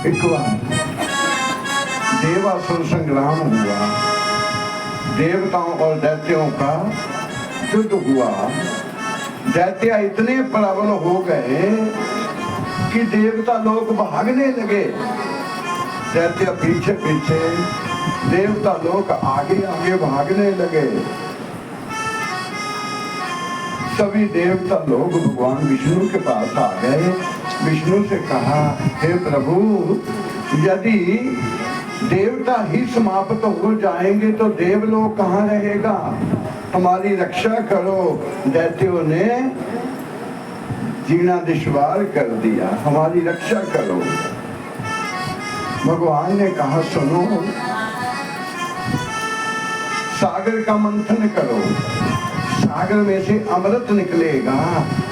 एक बार देवासुर संग्राम हुआ, देवताओं और दैत्यों का युद्ध हुआ। दैत्य इतने प्रबल हो गए कि देवता लोग भागने लगे। दैत्य पीछे पीछे, देवता लोग आगे आगे भागने लगे। सभी देवता लोग भगवान विष्णु के पास आ गए। विष्णु से कहा, हे प्रभु, यदि देवता ही समाप्त हो जाएंगे तो देवलोक कहाँ रहेगा? हमारी रक्षा करो। दैत्यों ने जीना दुश्वार कर दिया, हमारी रक्षा करो। भगवान ने कहा, सुनो, सागर का मंथन करो, सागर में से अमृत निकलेगा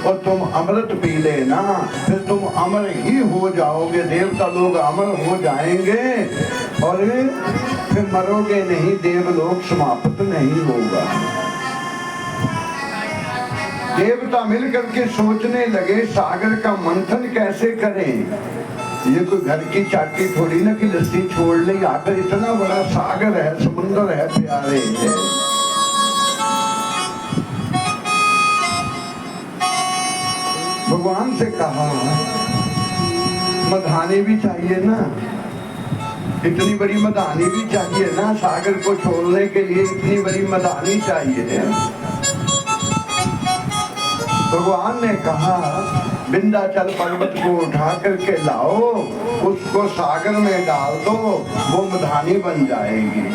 और तुम अमृत पी लेना, फिर तुम अमर ही हो जाओगे। देवता लोग अमर हो जाएंगे और फिर मरोगे नहीं, देवलोक समाप्त नहीं होगा। देवता मिलकर के सोचने लगे, सागर का मंथन कैसे करें? ये कोई घर की चाटी थोड़ी ना कि लस्सी छोड़ ले, आकर इतना बड़ा सागर है, समुद्र है प्यारे है। भगवान से कहा, मधानी भी चाहिए ना, इतनी बड़ी मधानी भी चाहिए ना, सागर को छोड़ने के लिए इतनी बड़ी मधानी चाहिए। भगवान ने कहा, विंध्याचल पर्वत को उठा करके लाओ, उसको सागर में डाल दो, वो मधानी बन जाएगी।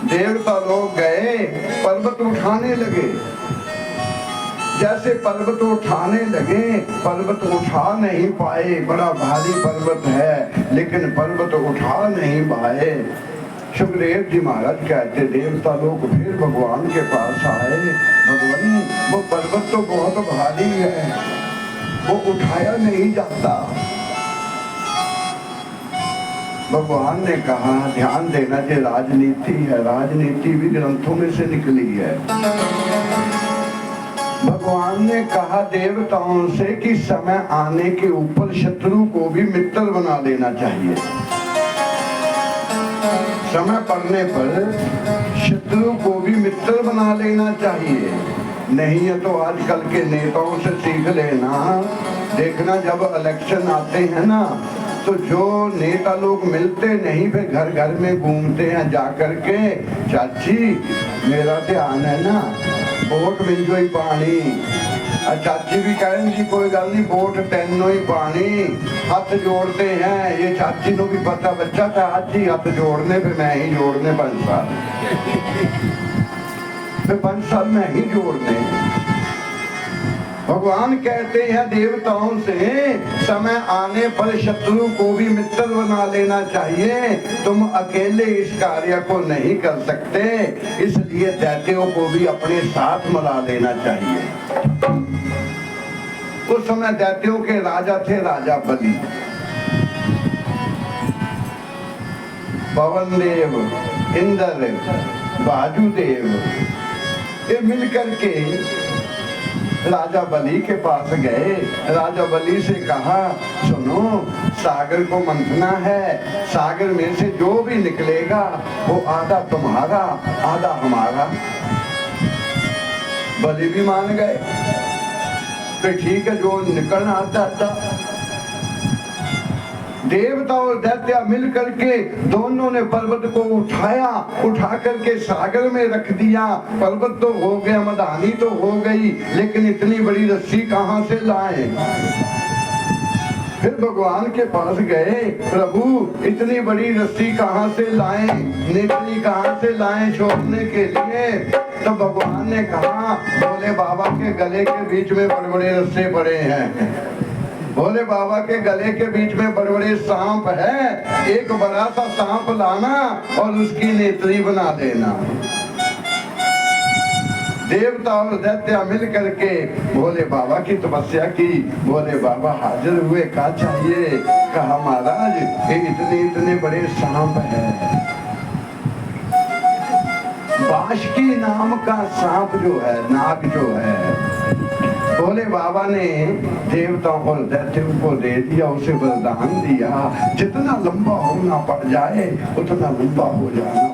देवता लोग गए, पर्वत उठाने लगे। जैसे पर्वत उठाने लगे, पर्वत उठा नहीं पाए, बड़ा भारी पर्वत है, लेकिन पर्वत उठा नहीं पाए। सुखदेव जी महाराज कहते, देवता लोग फिर भगवान के पास आए, भगवान वो पर्वत तो बहुत भारी है, वो उठाया नहीं जाता। भगवान ने कहा, ध्यान देना, ये राजनीति है, राजनीति भी ग्रंथों में से निकली है। भगवान ने कहा देवताओं से कि समय आने के ऊपर शत्रु को भी मित्र बना लेना चाहिए। समय पड़ने पर शत्रु को भी मित्र बना लेना चाहिए। नहीं है तो आजकल के नेताओं से सीख लेना। देखना, जब इलेक्शन आते हैं ना, तो जो नेता लोग मिलते नहीं, फिर घर घर में घूमते हैं जाकर के, चाची मेरा ध्यान है ना, वोट मिल जो ही पानी। चाची भी कहेंगी कोई गल नहीं, वोट तेनों ही पानी। हाथ जोड़ते हैं, ये चाची को भी पता, बच्चा था आज ही हाथ जोड़ने, फिर मैं ही जोड़ने 5 साल, फिर 5 साल में ही जोड़ने। भगवान कहते हैं देवताओं से, समय आने पर शत्रु को भी मित्र बना लेना चाहिए। तुम अकेले इस कार्य को नहीं कर सकते, इसलिए दैत्यों को भी अपने साथ मिला लेना चाहिए। उस समय दैत्यों के राजा थे राजा बलि। पवन देव, इंद्र, वायुदेव, ये मिलकर के राजा बलि के पास गए। राजा बलि से कहा, सुनो, सागर को मंथना है, सागर में से जो भी निकलेगा वो आधा तुम्हारा आधा हमारा। बलि भी मान गए, तो ठीक है, जो निकलना आता। देवता और दैत्य मिलकर के दोनों ने पर्वत को उठाया, उठा करके सागर में रख दिया। पर्वत तो हो गया, मधानी तो हो गई, लेकिन इतनी बड़ी रस्सी कहां से लाए? फिर भगवान के पास गए, प्रभु इतनी बड़ी रस्सी कहां से लाए, नेत्री कहां से लाए छोड़ने के लिए? तो भगवान ने कहा, भोले बाबा के गले के बीच में बड़े बड़े रस्से पड़े हैं। भोले बाबा के गले के बीच में बड़े बड़े सांप है, एक बड़ा सा सांप लाना और उसकी नेत्री बना देना। देवता और दैत्य मिल करके भोले बाबा की तपस्या की। भोले बाबा हाजिर हुए, क्या चाहिए? कहा, महाराज ये इतने बड़े सांप है। बाशकी नाम का सांप जो है, नाग जो है, भोले बाबा ने देवताओं और दैत्यों को दे दिया, उसे वरदान दिया, जितना लंबा होना पड़ जाए उतना लंबा हो जाना।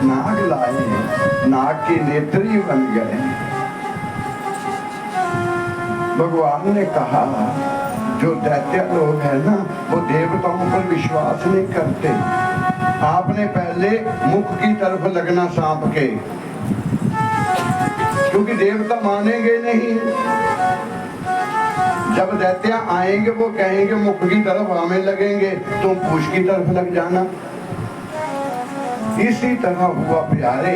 नाग लाए, नाग के नेत्री बन गए। भगवान ने कहा जो दैत्य लोग हैं ना वो देवताओं पर विश्वास नहीं करते, आपने पहले मुख की तरफ लगना सांप के, क्योंकि देवता मानेंगे नहीं। जब दैत्य आएंगे वो कहेंगे मुख की तरफ हमें लगेंगे, तुम पूछ की तरफ लग जाना। इसी तरह हुआ प्यारे,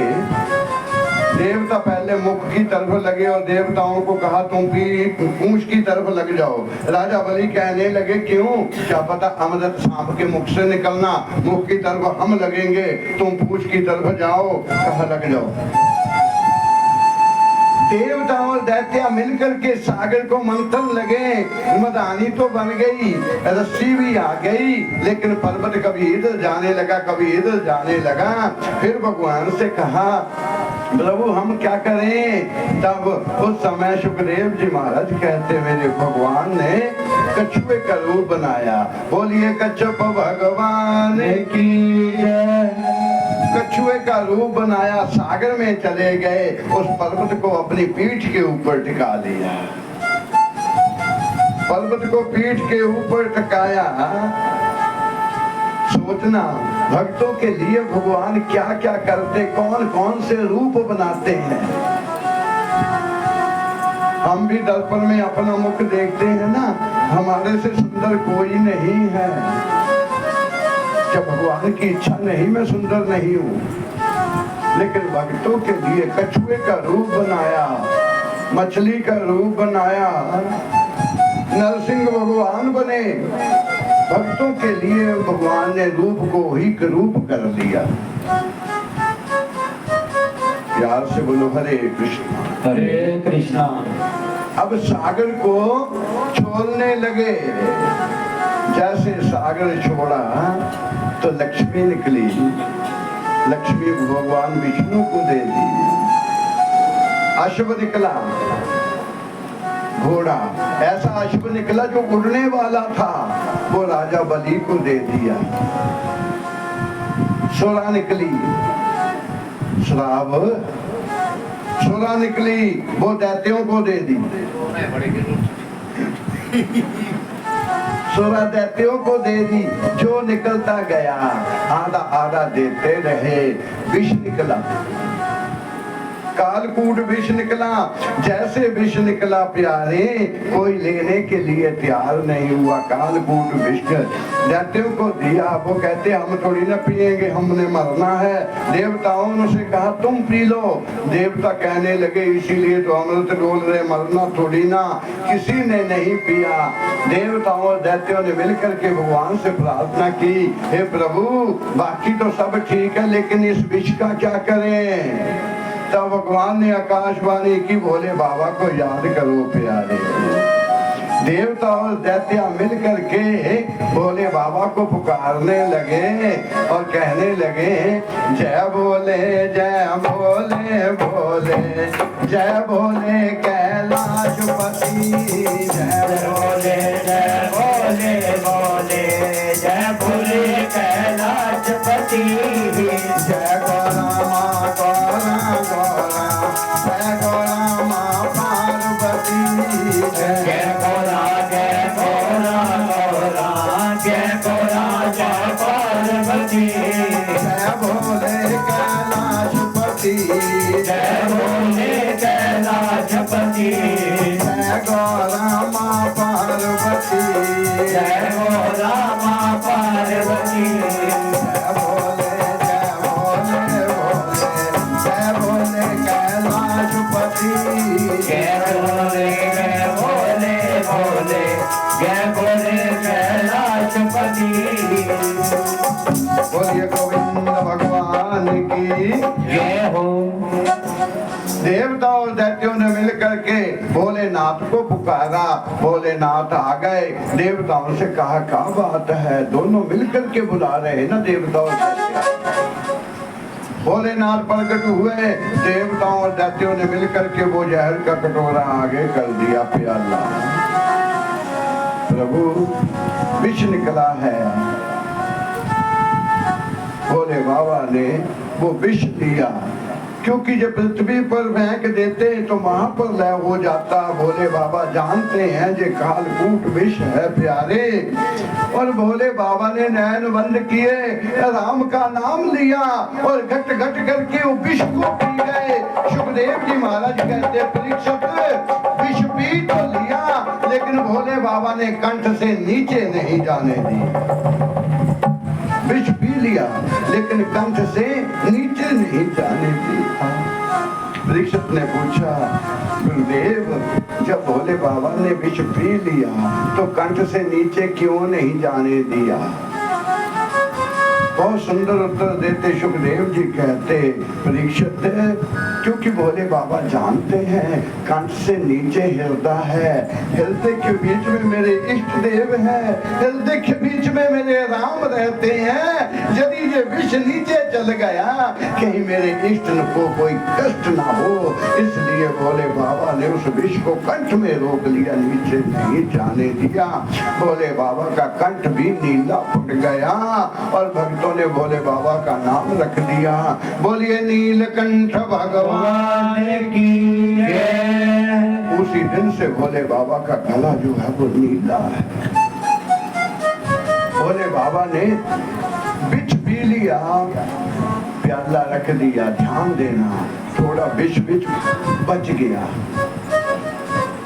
देवता पहले मुख की तरफ लगे और देवताओं को कहा तुम भी पूंछ की तरफ लग जाओ। राजा बलि कहने लगे क्यों? क्या पता अमृत सांप के मुख से निकलना, मुख की तरफ हम लगेंगे, तुम पूंछ की तरफ जाओ। कहा लग जाओ। देवता और दैत्य मिलकर के सागर को मंथन लगे, मदानी तो बन गई, रस्सी भी आ गई, लेकिन पर्वत कभी इधर जाने लगा कभी इधर जाने लगा। फिर भगवान से कहा प्रभु हम क्या करें? तब उस समय सुखदेव जी महाराज कहते मेरे भगवान ने कछुए का रूप बनाया। बोलिए कच्छप भगवान की जय। कछुए का रूप बनाया, सागर में चले गए, उस पर्वत को अपनी पीठ के ऊपर टिका लिया। पर्वत को पीठ के ऊपर टिकाया। सोचना भक्तों के लिए भगवान क्या क्या करते, कौन कौन से रूप बनाते हैं। हम भी दर्पण में अपना मुख देखते हैं ना, हमारे से सुंदर कोई नहीं है। क्या भगवान की इच्छा नहीं मैं सुंदर नहीं हूँ? लेकिन भक्तों के लिए कछुए का रूप बनाया, मछली का रूप बनाया, नरसिंह भगवान बने। भक्तों के लिए भगवान ने रूप को ही रूप कर दिया। प्यार से बोलो हरे कृष्णा हरे कृष्णा। अब सागर को छोड़ने लगे। जैसे सागर छोड़ा तो लक्ष्मी निकली। लक्ष्मी भगवान विष्णु को दे दी। अश्व निकला, घोड़ा, ऐसा अश्व निकला जो उड़ने वाला था, वो राजा बलि को दे दिया। सुरा निकली, श्राव सुरा निकली, वो दैत्यों को दे दी। सुरा दैत्यों को दे दी। जो निकलता गया आधा आधा देते रहे। विष निकला, कालकूट विष निकला। जैसे विष निकला प्यारे, कोई लेने के लिए तैयार नहीं हुआ। कालकूट विष दैत्यों को दिया। वो कहते हम थोड़ी ना पिएंगे, हमने मरना है। देवताओं ने उसे कहा तुम पी लो। देवता कहने लगे इसीलिए तो अमृत डोल रहे, मरना थोड़ी ना। किसी ने नहीं पिया। देवताओं और दैत्यों ने मिलकर के भगवान से प्रार्थना की, हे प्रभु बाकी तो सब ठीक है लेकिन इस विष का क्या करें? तब भगवान ने आकाशवाणी की, भोले बाबा को याद करो प्यारे। देवता और दैत्य मिल करके भोले बाबा को पुकारने लगे और कहने लगे जय भोले जय भोले भोले, जय भोले कैलाशपति, जय भोले जय भोले भोले, जय भोले कैलाशपति, जय गौरा माँ गौरा गौरा, जय गौरा माँ पार्वती, जय गौरा गौरा, जय गौरा जय पार्वती, जय भोले कैलाशपति, जय भोले कैलाशपति, जय गौरा माँ पार्वती, जय गौरा माँ पार्वती, जय भोले भोले, जय भोले कैलाशपति, जय भोले भोले, जय भोले कैलाशपति। बोलिए गोविंद भगवान की जय हो। देवता और दैत्यों ने मिलकर के भोलेनाथ को पुकारा। भोलेनाथ आ गए। देवताओं से कहा क्या बात है, दोनों मिलकर के बुला रहे हैं ना देवता और दैत्य। भोलेनाथ प्रकट हुए, देवताओं और दैत्यों ने मिलकर के वो जहर का कटोरा आगे कर दिया प्याला। प्रभु विष निकला है। भोले बाबा ने वो विष लिया, क्योंकि जब पृथ्वी पर फेंक देते तो वहां पर लय हो जाता। भोले बाबा जानते हैं जे कालकूट विष है प्यारे। और भोले बाबा ने नैन बंद किए, राम का नाम लिया और घट घट करके वो विष को पी गए। सुखदेव जी महाराज कहते परीक्षित विष पी तो लिया, लेकिन भोले बाबा ने कंठ से नीचे नहीं जाने दी। विष पी लिया लेकिन कंठ से नीचे नहीं जाने दिया। परीक्षित ने पूछा, गुरुदेव जब भोले बाबा ने विष पी लिया तो कंठ से नीचे क्यों नहीं जाने दिया? बहुत सुंदर उत्तर देते सुखदेव जी कहते, परीक्षित क्योंकि भोले बाबा जानते हैं कंठ से नीचे हृदय है, हृदय के बीच में मेरे इष्ट देव है, हृदय के बीच में मेरे राम रहते हैं। यदि ये विष नीचे चल गया कहीं मेरे इष्ट को कोई कष्ट ना हो, इसलिए भोले बाबा ने उस विष को कंठ में रोक लिया, नीचे नहीं जाने दिया। भोले बाबा का कंठ भी नीला फुट गया और भक्तों ने भोले बाबा का नाम रख दिया। बोलिए नीलकंठ भगवान की जय। उसी दिन से भोले बाबा का गला जो है वो नीला है। भोले बाबा ने विष पी लिया, प्याला रख दिया। ध्यान देना, थोड़ा विष बच गया।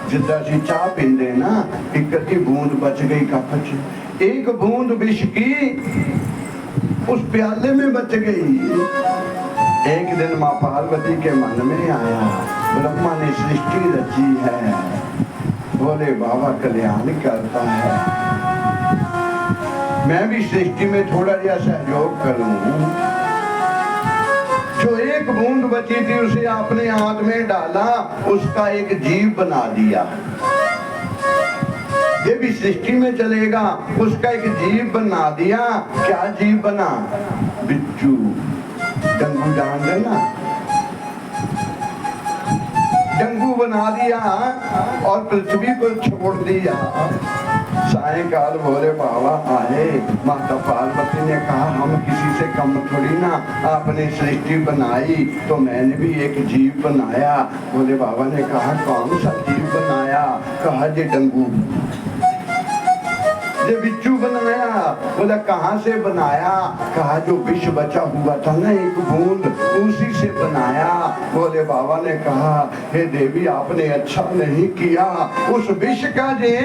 जिदा सी चाह पींदे ना, एक बूंद बच गई कप च, एक बूंद विष की उस प्याले में बच गई। एक दिन माँ पार्वती के मन में आया, ब्रह्मा ने सृष्टि रची है, भोले बाबा कल्याण करता है, मैं भी सृष्टि में थोड़ा सा सहयोग करूं। जो एक बूंद बची थी उसे आपने हाथ में डाला, उसका एक जीव बना दिया। ये भी सृष्टि में चलेगा, उसका एक जीव बना दिया। क्या जीव बना? बिच्छू, डंगू जान देना, डंगू बना दिया और पृथ्वी पर छोड़ दिया। सायंकाल भोले बाबा आए, माता पार्वती ने कहा हम किसी से कम थोड़ी ना, आपने सृष्टि बनाई तो मैंने भी एक जीव बनाया। भोले बाबा ने कहा कौन सा जीव बनाया? कहा जे डंगू, ये बिच्छू बनाया। बोला कहाँ से बनाया? कहा जो विष बचा हुआ था ना एक बूंद, उसी से बनाया। भोले बाबा ने कहा हे देवी आपने अच्छा नहीं किया, उस विष का जे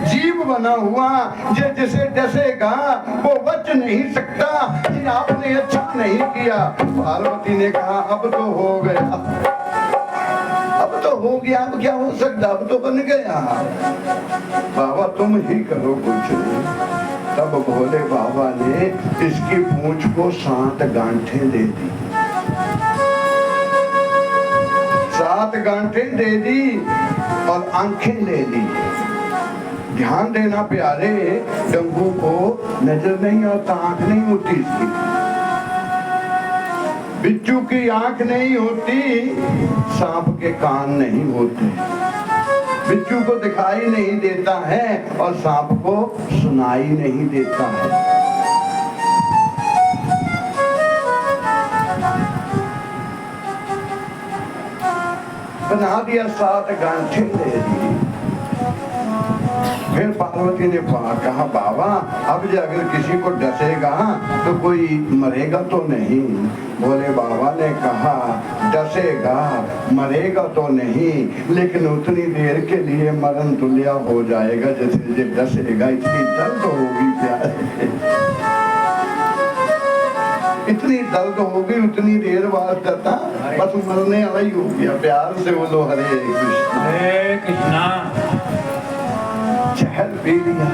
जीव बना हुआ जे जिसे डसेगा वो बच नहीं सकता, ये आपने अच्छा नहीं किया। पार्वती ने कहा अब तो हो गया, अब तो हो गया, अब क्या हो सकता, अब तो बन गया। बाबा तुम ही करो कुछ। तब भोले बाबा ने इसकी पूंछ को 7 गांठें दे दी, 7 गांठें दे दी और आंखें ले ली। ध्यान देना प्यारे, डंगू को नजर नहीं आता, आंख नहीं होती इसकी, बिच्छू की आंख नहीं होती, सांप के कान नहीं होते, बिच्छू को दिखाई नहीं देता है और सांप को सुनाई नहीं देता है। बना दिया, 7 गांठें दे दी। फिर पार्वती ने कहा बाबा अब जो अगर किसी को डसेगा तो कोई मरेगा तो नहीं? भोले बाबा ने कहा डसेगा, मरेगा तो नहीं, लेकिन उतनी देर के लिए मरण तुल्या हो जाएगा जैसे जब डसेगा। इतनी दर्द होगी प्यारे, इतनी दर्द होगी, उतनी देर बाद करता बस मरने वाला ही हो गया। प्यार से बोलो हरे कृष्णा, हरे कृष्णा। जहर पी लिया।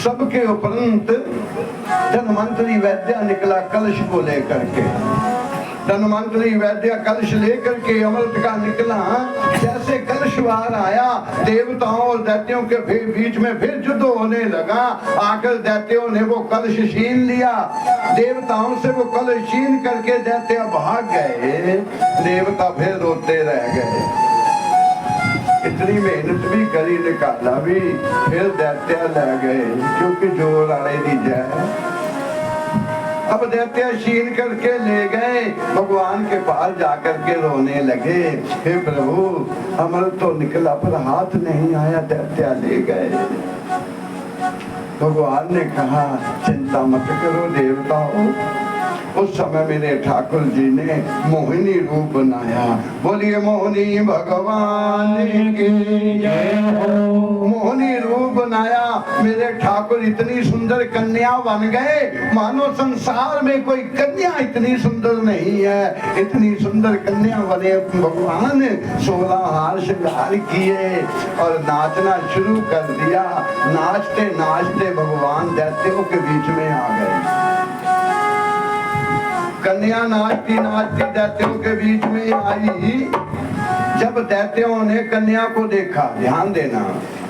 सबके उपरंत धनवंतरी वैद्य निकला कलश को लेकर के, धनवंतरी वैद्य कलश लेकर के अमृत का निकला। जैसे कलश बार आया, देवताओं और दैत्यों के बीच में फिर युद्ध होने लगा। आकर दैत्यों ने वो कलश छीन लिया, देवताओं से वो कलश छीन करके दैत्य भाग गए। देवता फिर रोते रह गए, इतनी मेहनत भी करी, निकाला भी, फिर दैत्य ले गए, क्योंकि जोर आए दी जाए। अब दैत्य छीन करके ले गए, भगवान के पास जाकर के रोने लगे, हे प्रभु अमर तो निकला पर हाथ नहीं आया, दैत्य ले गए। भगवान ने कहा चिंता मत करो देवताओं, उस समय मेरे ठाकुर जी ने मोहिनी रूप बनाया। बोलिए मोहिनी भगवान की जय हो। मोहिनी रूप बनाया, मेरे ठाकुर इतनी सुंदर कन्या बन गए, मानो संसार में कोई कन्या इतनी सुंदर नहीं है। इतनी सुंदर कन्या बने भगवान, 16 हार श्रृंगार किए और नाचना शुरू कर दिया। नाचते नाचते भगवान दैत्यों के बीच में आ गए। कन्या नाचती नाचती दैत्यों के बीच में आई। जब दैत्यों ने कन्या को देखा, ध्यान देना,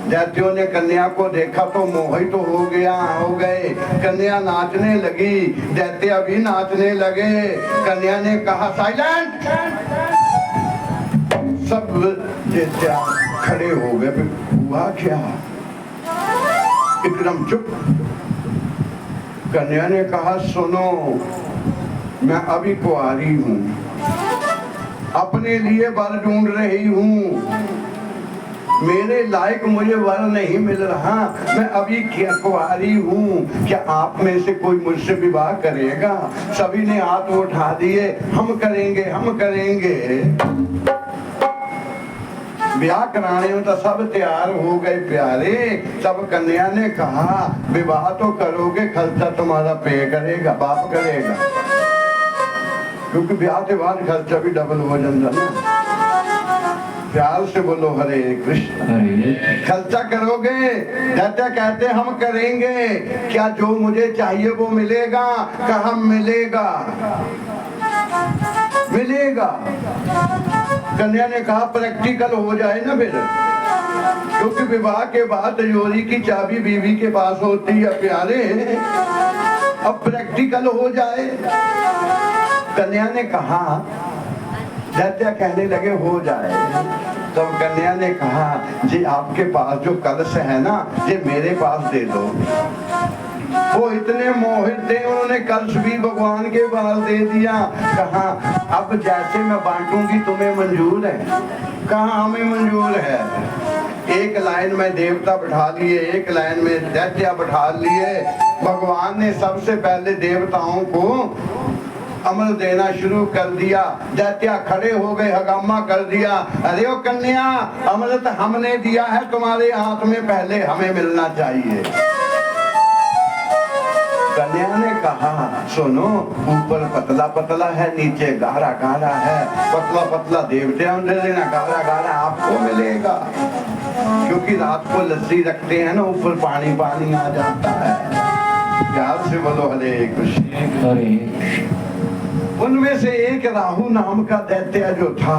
दैत्यों ने कन्या को देखा तो मोहित तो हो गए। कन्या नाचने लगी, दैत्य भी नाचने लगे। कन्या ने कहा साइलेंट, सब दैत्य खड़े हो गए। हुआ क्या? एकदम चुप। कन्या ने कहा सुनो, मैं अभी कुंवारी हूँ, अपने लिए वर ढूंढ रही हूँ, मेरे लायक मुझे वर नहीं मिल रहा, मैं अभी क्या कुंवारी हूँ, क्या आप में से कोई मुझसे विवाह करेगा? सभी ने हाथ उठा दिए, हम करेंगे हम करेंगे। ब्याह कराने में तो सब तैयार हो गए प्यारे। तब कन्या ने कहा विवाह तो करोगे, खर्चा तुम्हारा पे करेगा, बाप करेगा, क्योंकि ब्याह के बाद खर्चा भी डबल हो जाता ना। प्यार से बोलो हरे कृष्ण। खर्चा करोगे? दैत्य कहते हम करेंगे। क्या जो मुझे चाहिए वो मिलेगा? कहा मिलेगा, मिलेगा। कन्या ने कहा प्रैक्टिकल हो जाए ना फिर, क्योंकि विवाह के बाद तिजोरी की चाबी बीवी के पास होती है प्यारे। अब प्रैक्टिकल हो जाए। कन्या ने कहा, दैत्य कहने लगे हो जाए। तब कन्या ने कहा जी आपके पास जो कलश है ना, ये मेरे पास दे दो। वो इतने मोहित थे, उन्होंने कलश भी भगवान के पास दे दिया। कहा अब जैसे मैं बांटूंगी तुम्हें मंजूर है? कहा हमें मंजूर है। एक लाइन में देवता बैठा लिए, एक लाइन में दैत्य बैठा लिए। भगवान ने सबसे पहले देवताओं को अमल देना शुरू कर दिया। दैत्य खड़े हो गए, हगामा कर दिया, अरे ओ कन्या अमृत हमने दिया है, तुम्हारे हाथ में पहले हमें मिलना चाहिए। कन्या ने कहा सुनो, ऊपर पतला पतला है, नीचे गाढ़ा गाढ़ा है। पतला पतला देवताओं दे देना, गाढ़ा गाढ़ा आपको मिलेगा, क्योंकि रात को लस्सी रखते हैं ना, ऊपर पानी पानी आ जाता है। प्यार से बोलो हरे कृष्ण हरे। उनमें से एक राहु नाम का दैत्य जो था,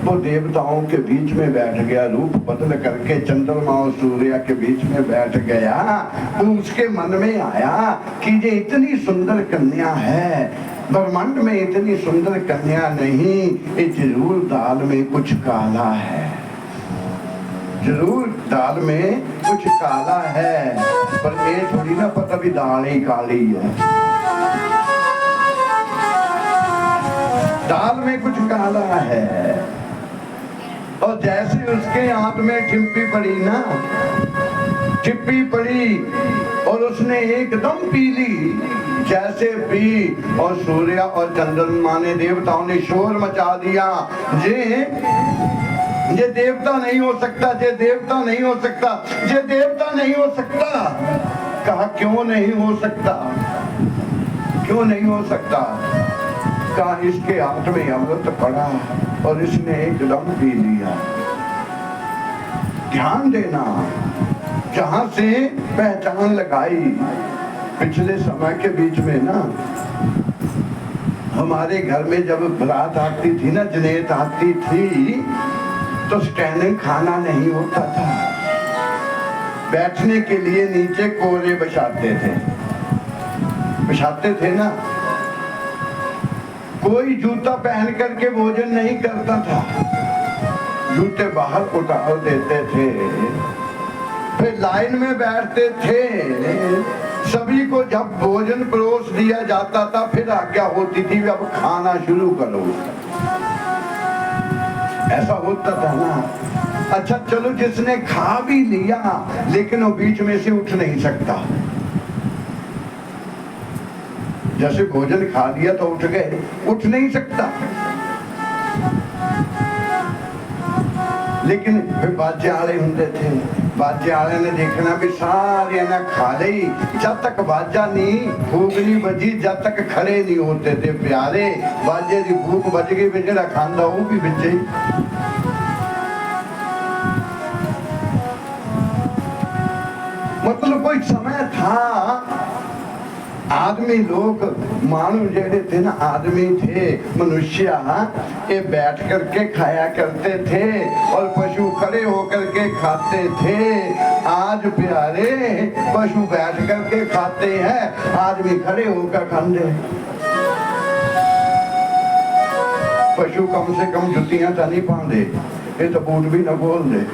वो देवताओं के बीच में बैठ गया, रूप बदल करके चंद्रमा और सूर्य के बीच में बैठ गया। उसके मन में आया कि ये इतनी सुंदर कन्या है, ब्रह्मांड में इतनी सुंदर कन्या नहीं, ये जरूर दाल में कुछ काला है, जरूर दाल में कुछ काला है। पर ये थोड़ी ना पता भी दाल ही काली है, दाल में कुछ काला है। और जैसे उसके हाथ में ठिप्पी पड़ी ना, ठिप्पी पड़ी और उसने एकदम पी ली। जैसे पी और सूर्य और चंद्रमा ने, देवताओं ने शोर मचा दिया, ये देवता नहीं हो सकता, ये देवता नहीं हो सकता, ये देवता नहीं हो सकता। कहा क्यों नहीं हो सकता, क्यों नहीं हो सकता? कहा इसके हाथ में अमृत पड़ा और इसने एकदम पी लिया। ध्यान देना, जहां से पहचान लगाई। पिछले समय के बीच में ना, हमारे घर में जब बारात आती थी ना, जनेत आती थी, तो स्टैंडिंग खाना नहीं होता था, बैठने के लिए नीचे कोरे बिछाते थे ना। कोई जूता पहन करके भोजन नहीं करता था, जूते बाहर उतार देते थे, फिर लाइन में बैठते थे। सभी को जब भोजन परोस दिया जाता था फिर आज्ञा होती थी अब खाना शुरू करो, ऐसा होता था ना। अच्छा चलो, जिसने खा भी लिया लेकिन वो बीच में से उठ नहीं सकता, जैसे भोजन खा लिया तो उठ गए, उठ नहीं सकता। लेकिन फिर बाजे वाले होंगे थे, बाजे वाले ने देखना भी सारे ना खा ली, जब तक बाजा नहीं भूख नहीं बजी, जब तक खड़े नहीं होते थे प्यारे। बाजे की भूख बज गई, बेचारा खांदा वो भी बचे। मतलब कोई समय था, आदमी लोग मानव जेड़े थे ना, आदमी थे मनुष्य, ये बैठ करके खाया करते थे और पशु खड़े होकर के खाते थे। आज प्यारे पशु बैठ करके खाते हैं, आदमी खड़े होकर खाते हैं। पशु कम से कम जुतियां तो नहीं पाते, ये तो बूट भी न बोल दे।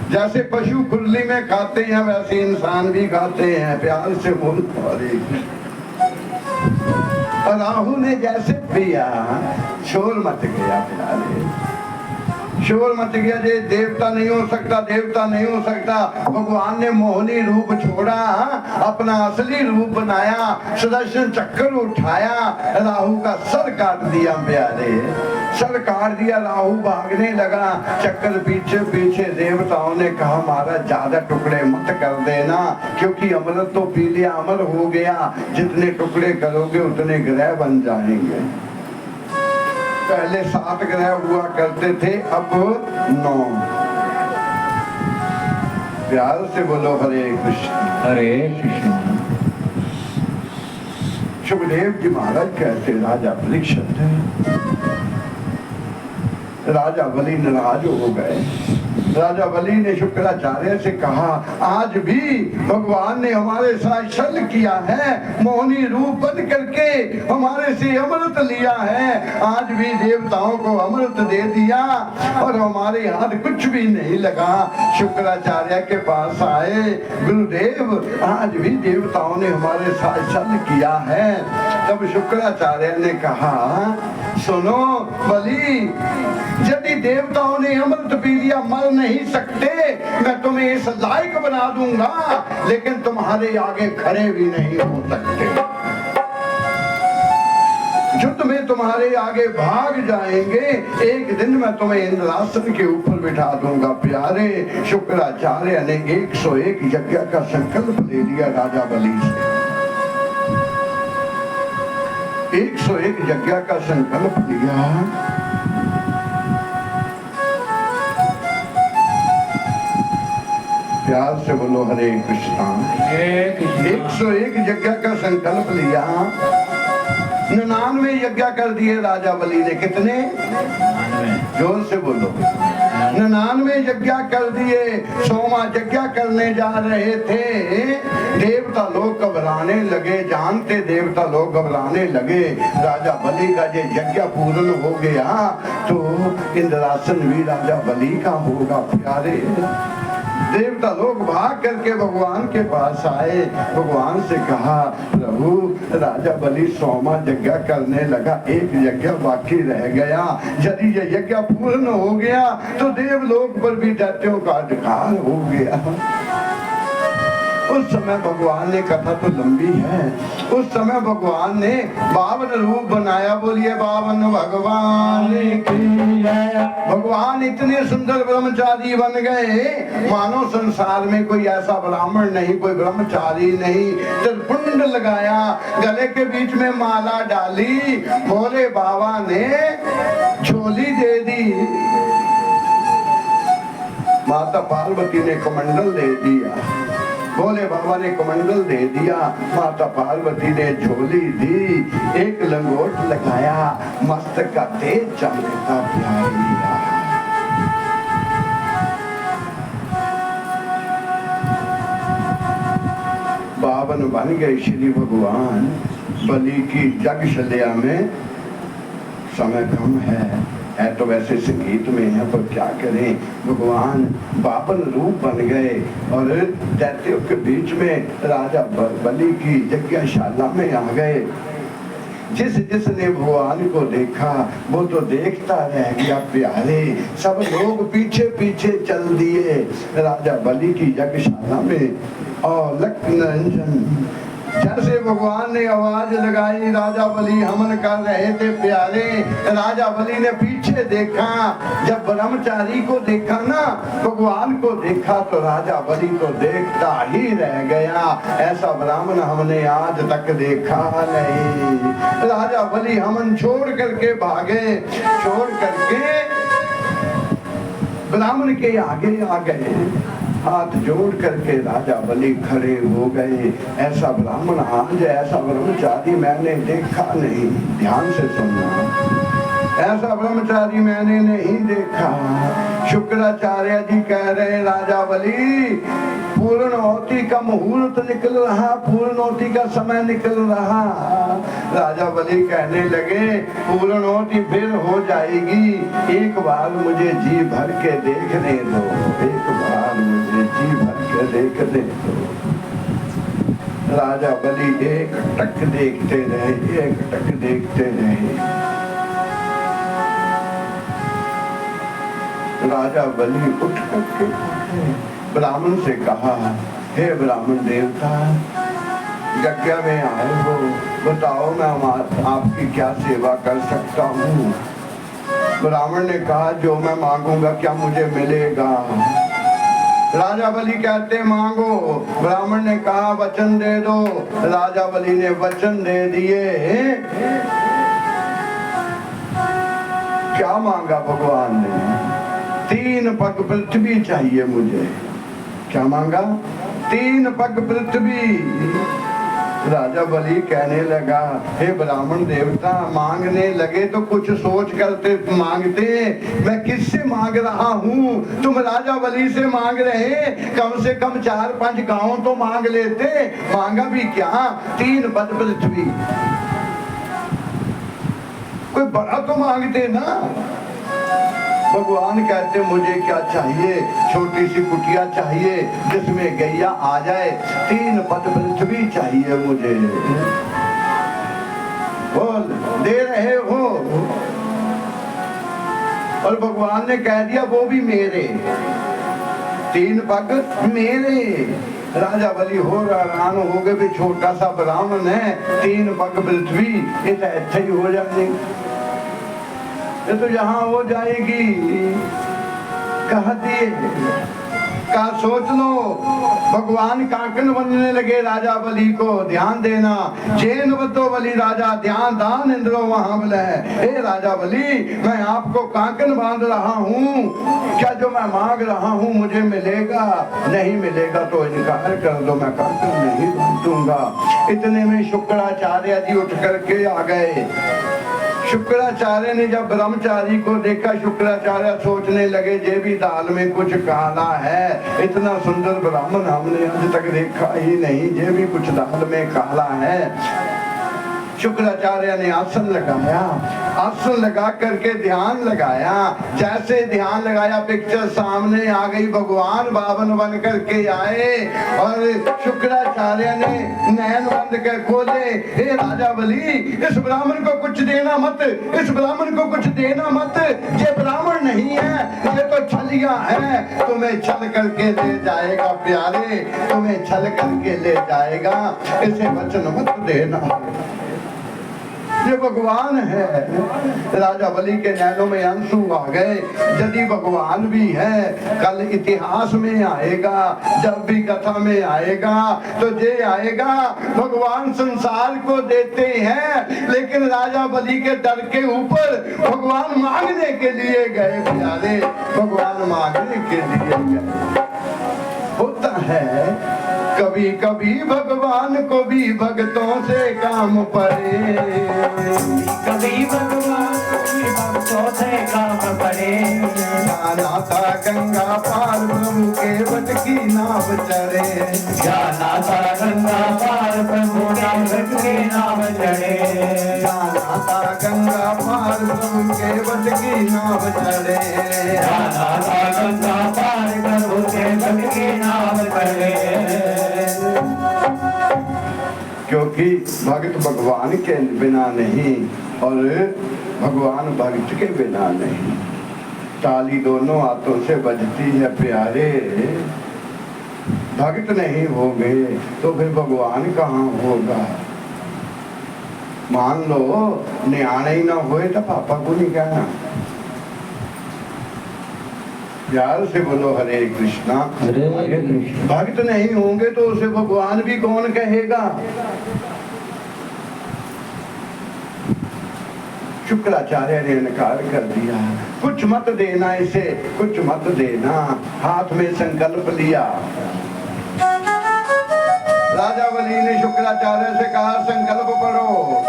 जैसे पशु खुली में खाते हैं वैसे इंसान भी खाते हैं, प्यार से बोल पा। राहु ने जैसे पिया, शोर मच गया प्यारे, शोर मच गया। जे देवता नहीं हो सकता, देवता नहीं हो सकता। भगवान ने मोहनी रूप छोड़ा, अपना असली रूप बनाया, सुदर्शन चक्र उठाया, राहु का सर काट दिया प्यारे, सर काट दिया। राहु भागने लगा, चक्कर पीछे पीछे। देवताओं ने कहा महाराज ज्यादा टुकड़े मत कर देना, क्योंकि अमृत तो पी लिया, अमर हो गया, जितने टुकड़े करोगे उतने ग्रह बन जाएंगे। पहले 7 ग्रह हुआ करते थे, अब 9। प्यार से बोलो हरे कृष्ण हरे कृष्ण। सुखदेव जी महाराज कहते राजा परीक्षित थे, राजा बलि नाराज हो गए। राजा बलि ने शुक्राचार्य से कहा आज भी भगवान ने हमारे साथ छल किया है, मोहनी रूप बन करके हमारे से अमृत लिया है, आज भी देवताओं को अमृत दे दिया और हमारे हाथ कुछ भी नहीं लगा। शुक्राचार्य के पास आए, गुरुदेव आज भी देवताओं ने हमारे साथ छल किया है। तब शुक्राचार्य ने कहा सुनो बलि, यदि देवताओं ने अमृत पी लिया मर नहीं सकते, मैं तुम्हें इस लायक बना दूंगा, लेकिन तुम्हारे आगे खड़े भी नहीं हो सकते। युद्ध में तुम्हारे आगे भाग जाएंगे, एक दिन मैं तुम्हें इंद्रासन के ऊपर बिठा दूंगा। प्यारे शुक्राचार्य ने 101 यज्ञ का संकल्प ले लिया राजा बलि से। 101 यज्ञ का संकल्प लिया। प्यार से बोलो हरे कृष्णा। 101 यज्ञ का संकल्प लिया, 99 यज्ञ कर दिए राजा बलि ने। कितने? जोर से बोलो। 99 यज्ञ कर दिए। 100वां यज्ञ करने जा रहे थे, देवता लोग घबराने लगे, जानते देवता लोग घबराने लगे। राजा बलि का ये यज्ञ पूर्ण हो गया तो इंद्रासन भी राजा बलि का होगा। प्यारे देवता लोग भाग करके भगवान के पास आए, भगवान से कहा प्रभु राजा बलि 100वां यज्ञ करने लगा, एक यज्ञ बाकी रह गया, यदि ये यज्ञ पूर्ण हो गया तो देवलोक पर भी दैत्यों का अधिकार हो गया। उस समय भगवान ने, कथा तो लंबी है, उस समय भगवान ने 52 रूप बनाया। बोलिए 52 भगवान की जय। भगवान इतने सुंदर ब्रह्मचारी बन गए, मानो संसार में कोई ऐसा ब्राह्मण नहीं, कोई ब्रह्मचारी नहीं। त्रिपुंड लगाया, गले के बीच में माला डाली, भोले बाबा ने झोली दे दी, माता पार्वती ने कमंडल दे दिया। भोले बाबा ने कमंडल दे दिया, माता पार्वती ने झोली दी, एक लंगोट लगाया, मस्तक का तेज चलने का प्यारी। बावन बन गए श्री भगवान। बलि की यज्ञशाला में समय कम है तो वैसे संगीत में है, पर क्या करें, भगवान बावन रूप बन गए और दैत्यों के बीच में राजा बलि की यज्ञशाला में आ गए। जिसने भगवान को देखा वो तो देखता रह गया प्यारे, सब लोग पीछे पीछे चल दिए राजा बलि की यज्ञशाला में। और लक्ष्मण जैसे भगवान ने आवाज लगाई, राजा बलि हमन कर रहे थे प्यारे, राजा बलि ने पीछे देखा, जब ब्रह्मचारी को देखा ना, भगवान को देखा, तो राजा बलि तो देखता ही रह गया। ऐसा ब्राह्मण हमने आज तक देखा नहीं। राजा बलि हमन छोड़ करके भागे, छोड़ करके ब्राह्मण के आगे आ गए, हाथ जोड़ करके राजा बलि खड़े हो गए। ऐसा ब्राह्मण आज, ऐसा ब्रह्मचारी मैंने देखा नहीं। ध्यान से सुनना, ऐसा ब्रह्मचारी मैंने नहीं देखा। शुक्राचार्य जी कह रहे, राजा बलि पूर्णोति का मुहूर्त निकल रहा, पूर्णोति का समय निकल रहा। राजा बलि कहने लगे, पूर्णोति फिर हो जाएगी, एक बार मुझे जी भर के देखने दो, एक बार मुझे जी भर के देखने दो। राजा बलि एक टक देखते रहे, एक टक देखते रहे। राजा बलि उठ करके ब्राह्मण से कहा, हे ब्राह्मण देवता, यज्ञ में आए हो, बताओ मैं आपकी क्या सेवा कर सकता हूँ। ब्राह्मण ने कहा, जो मैं मांगूंगा क्या मुझे मिलेगा। राजा बलि कहते, मांगो। ब्राह्मण ने कहा, वचन दे दो। राजा बलि ने वचन दे दिए। क्या मांगा भगवान ने? 3 पग पृथ्वी चाहिए मुझे। क्या मांगा? 3 पग पृथ्वी। राजा बलि कहने लगा, हे ब्राह्मण देवता, मांगने लगे तो कुछ सोच करते मांगते। मैं किससे मांग रहा हूँ? तुम राजा बलि से मांग रहे, कम से कम 4-5 गांव तो मांग लेते। मांगा भी क्या? 3 पग पृथ्वी। कोई बड़ा तो मांगते ना। भगवान कहते, मुझे क्या चाहिए? छोटी सी कुटिया चाहिए जिसमें गैया आ जाए, 3 पद पृथ्वी चाहिए मुझे। बोल, दे रहे हो? और भगवान ने कह दिया, वो भी मेरे, 3 पग मेरे। राजा बलि हो हैरान हो गए, भी छोटा सा ब्राह्मण है, 3 पग पृथ्वी, ये तो अच्छा ही हो जाएगी, ये तो यहाँ हो जाएगी। कहा दिए, कहा सोच लो। भगवान काकन बनने लगे राजा बलि को। ध्यान देना, चैन बतो बलि राजा, ध्यान दान इंद्रो वहां बोले, हे राजा बलि, मैं आपको काकन बांध रहा हूँ, क्या जो मैं मांग रहा हूँ मुझे मिलेगा? नहीं मिलेगा तो इनकार कर दो, मैं काकन नहीं बांधूंगा। इतने में शुक्राचार्य जी उठ करके आ गए। शुक्राचार्य ने जब ब्रह्मचारी को देखा, शुक्राचार्य सोचने लगे, जे भी दाल में कुछ काला है। इतना सुंदर ब्राह्मण हमने आज तक देखा ही नहीं, जे भी कुछ दाल में काला है। शुक्राचार्य ने आसन लगाया, आसन लगा करके ध्यान लगाया। जैसे ध्यान लगाया, पिक्चर सामने आ गई, भगवान बावन बन करके आए और शुक्राचार्य ने नैन बंद कर खोले। हे राजा बलि, इस ब्राह्मण को कुछ देना मत, इस ब्राह्मण को कुछ देना मत, ये ब्राह्मण नहीं है, ये तो छलिया है, तुम्हें छल करके ले जाएगा प्यारे, तुम्हें छल करके ले जाएगा, इसे वचन मत देना। ये भगवान है। राजा बलि के नैनों में आंसू आ गए। यदि भगवान भी है, कल इतिहास में आएगा, जब भी कथा में आएगा तो ये आएगा, भगवान संसार को देते हैं, लेकिन राजा बलि के डर के ऊपर भगवान मांगने के लिए गए प्यारे, भगवान मांगने के लिए गए। होता है कभी कभी कभी भगवान को भी भक्तों से काम पड़े, कभी भगवान को भी भक्तों से काम पड़े। जाना था गंगा पार प्रभु के वट की नाव चढ़े, जाना था गंगा पार प्रभु के वट की नाव चढ़े, जाना था गंगा पार प्रभु के वट की नाव चढ़े, जाना था गंगा पार प्रभु के वट की नाव चढ़े। क्योंकि भक्त भगवान के बिना नहीं और भगवान भक्त के बिना नहीं। ताली दोनों हाथों से बजती है प्यारे, भक्त नहीं होंगे तो फिर भगवान कहाँ होगा। मान लो न्याणे ही ना हुए तो पापा को नहीं कहना। प्यार से बोलो हरे कृष्णा। भक्त नहीं होंगे तो उसे भगवान भी कौन कहेगा। शुक्राचार्य ने इनकार कर दिया, कुछ मत देना इसे, कुछ मत देना। हाथ में संकल्प लिया। राजा बलि ने शुक्राचार्य से कहा संकल्प पढ़ो।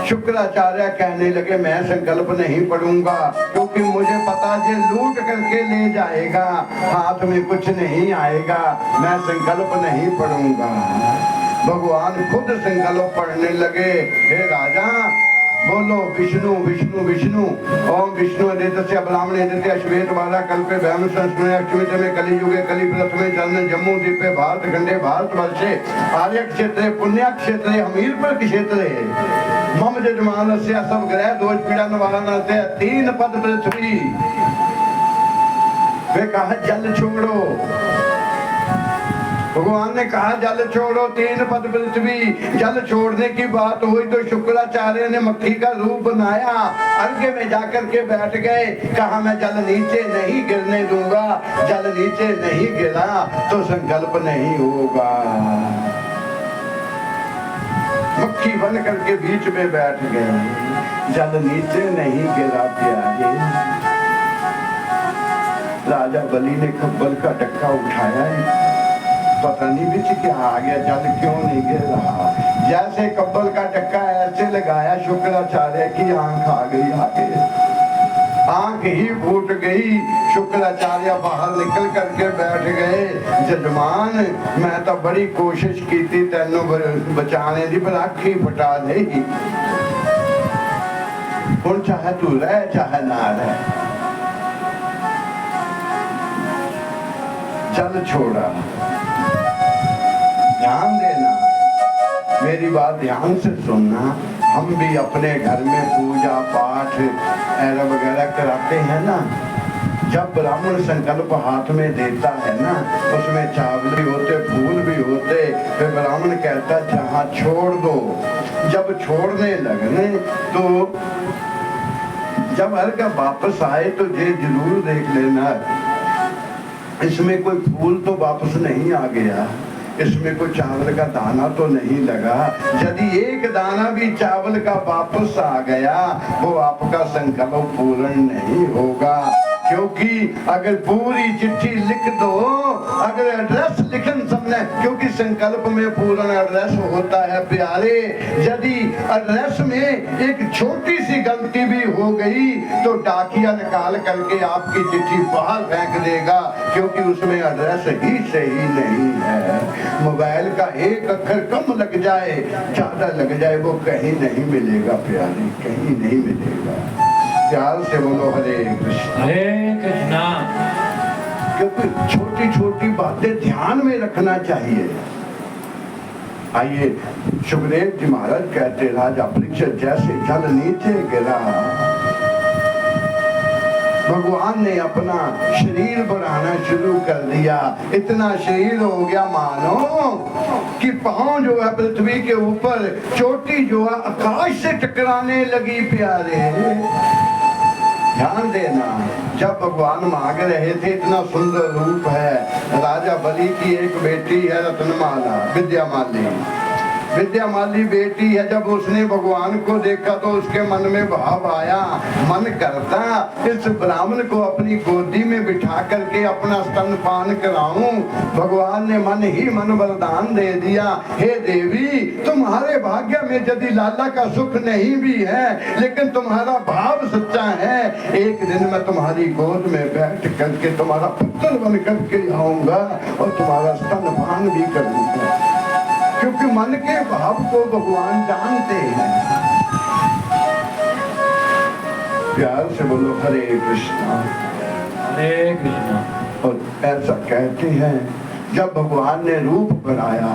शुक्राचार्य कहने लगे मैं संकल्प नहीं पढ़ूंगा, क्योंकि मुझे पता ये लूट करके ले जाएगा, हाथ में कुछ नहीं आएगा, मैं संकल्प नहीं पढ़ूंगा। भगवान खुद संकल्प पढ़ने लगे। हे राजा बोलो विष्णु विष्णु विष्णु। ओम विष्णु अदित्य ब्राह्मणे अदित्य श्वेत बाला कल्पे भैम संस्मृत अष्टमित में कलियुगे कलि प्रथमे चरण जम्मू द्वीपे भारत खंडे भारत वर्षे आर्य क्षेत्रे पुण्य क्षेत्रे हमीरपुर क्षेत्रे मम जजमान से सब ग्रह दोष पीड़ा निवारण से 3 पद पृथ्वी। वे कहा जल छोड़ो। भगवान ने कहा जल छोड़ो, 3 पद पृथ्वी। जल छोड़ने की बात हुई तो शुक्राचार्य ने मक्खी का रूप बनाया, अर्घ्य में जाकर के बैठ गए। कहा मैं जल नीचे नहीं गिरने दूंगा, जल नीचे नहीं गिरा तो संकल्प नहीं होगा। मक्खी बन करके बीच में बैठ गए, जल नीचे नहीं गिरा प्यारे। राजा बलि ने खब्बल का ढक्का उठाया, पता नहीं बीच क्या आ गया, जल क्यों नहीं गिर रहा। जैसे कब्बल का ढक्का ऐसे लगाया, शुक्राचार्य की आंख आ गई आगे, आंख ही फूट गई। शुक्राचार्य बाहर निकल करके बैठ गए। जजमान मैं तो बड़ी कोशिश की थी तेनों बचाने की, पर आखी फटा नहीं। हुण चाहे तू रह चाहे ना रह, चल छोड़ा। ध्यान देना, मेरी बात ध्यान से सुनना। हम भी अपने घर में पूजा पाठ ऐरा वगैरह कराते हैं ना, जब ब्राह्मण संकल्प हाथ में देता है ना, उसमें चावल भी होते फूल भी होते, फिर ब्राह्मण कहता जहाँ छोड़ दो। जब छोड़ने लगने तो जब अर्घ वापस आए तो ये जरूर देख लेना इसमें कोई फूल तो वापस नहीं आ गया, इसमें कोई चावल का दाना तो नहीं लगा। यदि एक दाना भी चावल का वापस आ गया वो आपका संकल्प पूर्ण नहीं होगा। क्योंकि अगर पूरी चिट्ठी लिख दो, अगर एड्रेस लिखन सबने, क्योंकि संकल्प में पूर्ण एड्रेस होता है प्यारे। यदि एड्रेस में एक छोटी सी गलती भी हो गई तो डाकिया निकाल करके आपकी चिट्ठी बाहर फेंक देगा, क्योंकि उसमें एड्रेस ही सही नहीं है। मोबाइल का एक अक्षर कम लग जाए, ज्यादा लग जाए, वो कहीं नहीं मिलेगा प्यारे, कहीं नहीं मिलेगा। प्यार से बोलो हरे कृष्ण। हरे कृष्णा। क्योंकि छोटी छोटी बातें ध्यान में रखना चाहिए। आइए सुखदेव जी महाराज कहते, राजा परीक्षित जैसे जल नीचे गिरा, भगवान ने अपना शरीर बढ़ाना शुरू कर दिया। इतना शरीर हो गया मानो कि पांव जो है पृथ्वी के ऊपर, चोटी जो है आकाश से टकराने लगी प्यारे। ध्यान देना, जब भगवान मांग रहे थे, इतना सुंदर रूप है। राजा बलि की एक बेटी है रत्नमाला, विद्यामाली, विद्यामाली बेटी है, जब उसने भगवान को देखा तो उसके मन में भाव आया, मन करता इस ब्राह्मण को अपनी गोदी में बिठा करके अपना स्तनपान कराऊं। भगवान ने मन ही मन वरदान दे दिया, हे देवी तुम्हारे भाग्य में यदि लाला का सुख नहीं भी है लेकिन तुम्हारा भाव सच्चा है, एक दिन मैं तुम्हारी गोद में बैठ करके तुम्हारा पुत्र बन करके आऊंगा और तुम्हारा स्तनपान भी करूंगा। क्योंकि मन के भाव को भगवान जानते हैं। प्यार से बोलो हरे कृष्णा हरे कृष्णा। और ऐसा कहते हैं जब भगवान ने रूप बनाया,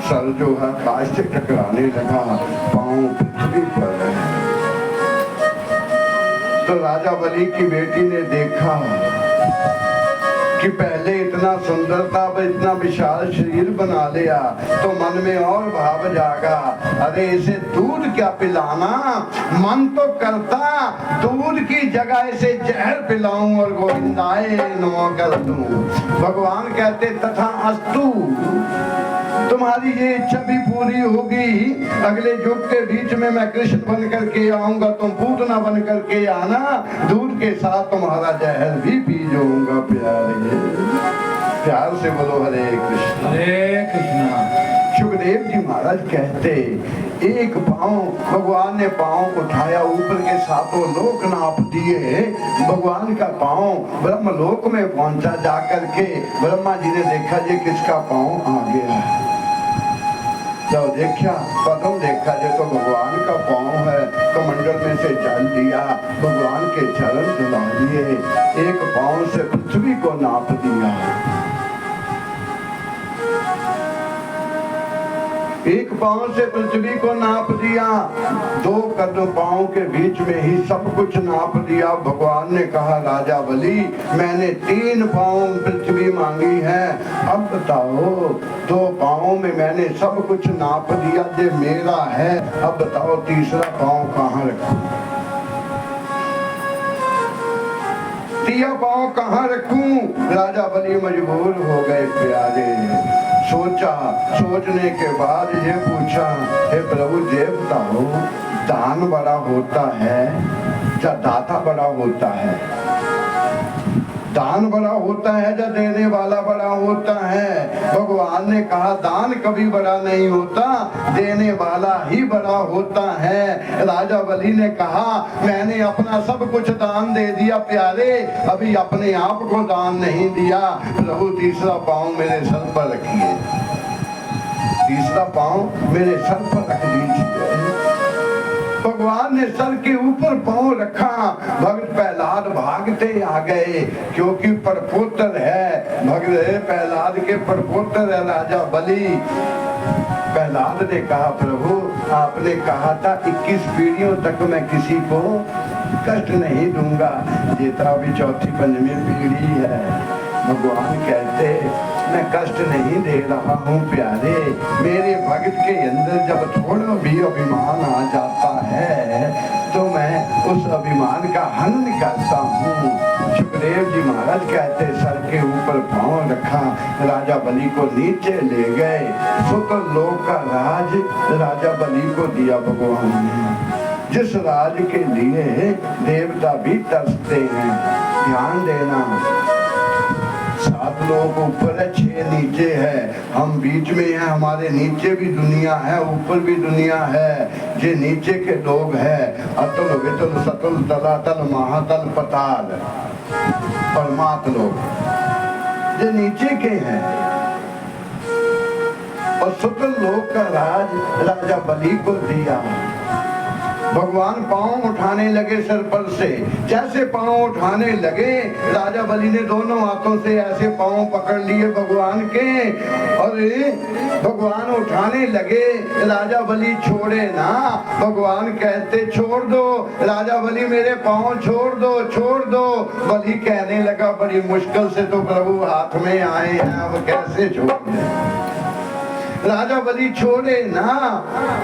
सर जो है आकाश से टकराने लगा, पांव पृथ्वी पर है। तो राजा बलि की बेटी ने देखा कि पहले इतना सुंदर था, अब इतना विशाल शरीर बना लिया, तो मन में और भाव जागा, अरे इसे दूध क्या पिलाना। मन तो करता दूध की जगह इसे जहर पिलाऊं और गोविंदाए नमो कर दूं। भगवान कहते तथा अस्तु, तुम्हारी ये इच्छा भी पूरी होगी। अगले युग के बीच में मैं कृष्ण बन करके आऊंगा, तुम पूतना बन करके आना, दूध के साथ तुम्हारा जहर भी पी जाऊंगा। प्यारे प्यार से बोलो हरे कृष्ण हरे कृष्णा। सुखदेव जी महाराज कहते एक पांव भगवान ने पांव उठाया, ऊपर के सातों लोक नाप दिए, भगवान का पांव ब्रह्म लोक में पहुंचा। जाकर के ब्रह्मा जी ने देखा ये किसका पांव आ गया। जब देखा पदम देखा ये तो भगवान का पांव है, कमंडल में से जल दिया, भगवान के चरण धुला दिए, एक पांव से पृथ्वी को नाप दिया। एक पांव से पृथ्वी को नाप दिया, दो कदम पांव के बीच में ही सब कुछ नाप दिया। भगवान ने कहा राजा बलि मैंने 3 पांव पृथ्वी मांगी है, अब बताओ 2 पांव में मैंने सब कुछ नाप दिया, ये मेरा है, अब बताओ तीसरा पांव कहाँ रखूं, तीसरा पांव कहाँ रखूं। राजा बलि मजबूर हो गए। प्यारे सोचा, सोचने के बाद ये पूछा, हे प्रभु ये बताओ दान बड़ा होता है या दाता बड़ा होता है? दान बड़ा होता है या देने वाला बड़ा होता है? भगवान ने कहा दान कभी बड़ा नहीं होता, देने वाला ही बड़ा होता है। राजा बलि ने कहा मैंने अपना सब कुछ दान दे दिया प्यारे, अभी अपने आप को दान नहीं दिया। प्रभु तीसरा पांव मेरे सर पर रखिए, तीसरा पांव मेरे सर पर रख दीजिए। भगवान ने सर के ऊपर पांव रखा, भक्त प्रहलाद भागते आ गए, क्योंकि परपोत्र है, भक्त प्रहलाद के परपोत्र है राजा बलि। प्रहलाद ने कहा प्रभु आपने कहा था 21 पीढ़ियों तक मैं किसी को कष्ट नहीं दूंगा, ये तो अभी 4थी 5वीं पीढ़ी है। भगवान कहते मैं कष्ट नहीं दे रहा हूँ प्यारे, मेरे भक्त के अंदर जब थोड़ा भी अभिमान आ जाता है तो मैं उस अभिमान का हनन करता हूँ। सुखदेव जी महाराज कहते सर के ऊपर पांव रखा, राजा बलि को नीचे ले गए, सुतर लोक का राज राजा बलि को दिया भगवान ने, जिस राज के लिए देवता भी तरसते हैं। ध्यान देना, 7 लोग ऊपर है, 6 नीचे है, हम बीच में हैं, हमारे नीचे भी दुनिया है, ऊपर भी दुनिया है। जे नीचे के लोग हैं अतुल वितुल सतुल तलातल महातल पताल, परमात लोग जे नीचे के हैं। और सुतल लोक का राज राजा बलि को दिया। भगवान पांव उठाने लगे सर पर से, जैसे पांव उठाने लगे राजा बलि ने दोनों हाथों से ऐसे पांव पकड़ लिए भगवान के, और भगवान उठाने लगे, राजा बलि छोड़े ना। भगवान कहते छोड़ दो, राजा बलि मेरे पांव छोड़ दो, छोड़ दो। बलि कहने लगा बड़ी मुश्किल से तो प्रभु हाथ में आए हैं, अब कैसे छोड़ दें। राजा बलि छोड़े ना।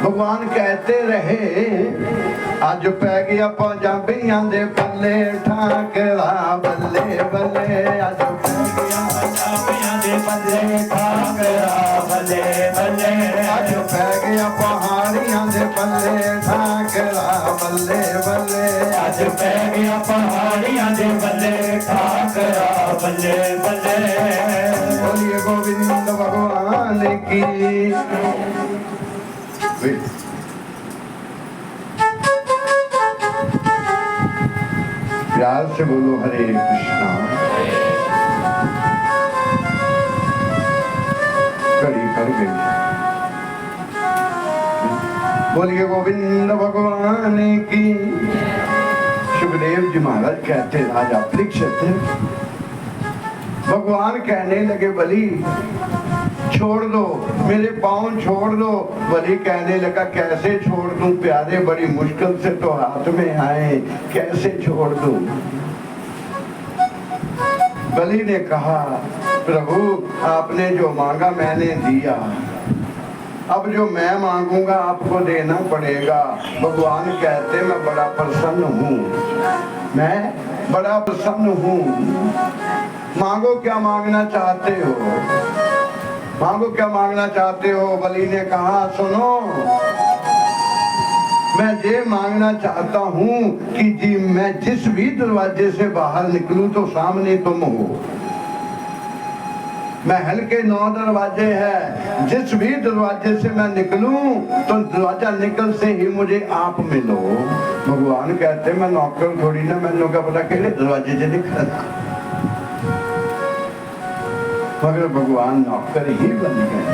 भगवान कहते रहे अज पै गया पंजाबियां दे पल्ले ठाकरा बल्ले बल्ले, अज पै गया पंजाबियां दे पल्ले ठाकरा बल्ले बल्ले। अज पै गया पहाड़ियां दे बल्ले ठाकरा बल्ले बल्ले बोलिए गोविंद भगवान की। प्यार से बोलो हरे कृष्णा। कड़ी कर गई। बोलिए गोविंद भगवान की। सुखदेव जी महाराज कहते राजा परीक्षित, भगवान कहने लगे बलि छोड़ दो, मेरे पाँव छोड़ दो। बलि कहने लगा कैसे छोड़ दूं प्यारे, बड़ी मुश्किल से तो हाथ में आए, कैसे छोड़ दूं। बलि ने कहा प्रभु आपने जो मांगा मैंने दिया, अब जो मैं मांगूंगा आपको देना पड़ेगा। भगवान कहते मैं बड़ा प्रसन्न हूँ, मैं बड़ा प्रसन्न हूँ। मांगो क्या मांगना चाहते हो, मांगो क्या मांगना चाहते हो। बलि ने कहा सुनो, मैं ये मांगना चाहता हूँ कि जी मैं जिस भी दरवाजे से बाहर निकलूं तो सामने तुम हो। महल के 9 दरवाजे हैं, जिस भी दरवाजे से मैं निकलूं तो दरवाजा निकल से ही मुझे आप मिलो। भगवान कहते मैं नौकर थोड़ी ना, मैंने क्या पता के दरवाजे से निकलना, मगर भगवान नौकर ही बन गए।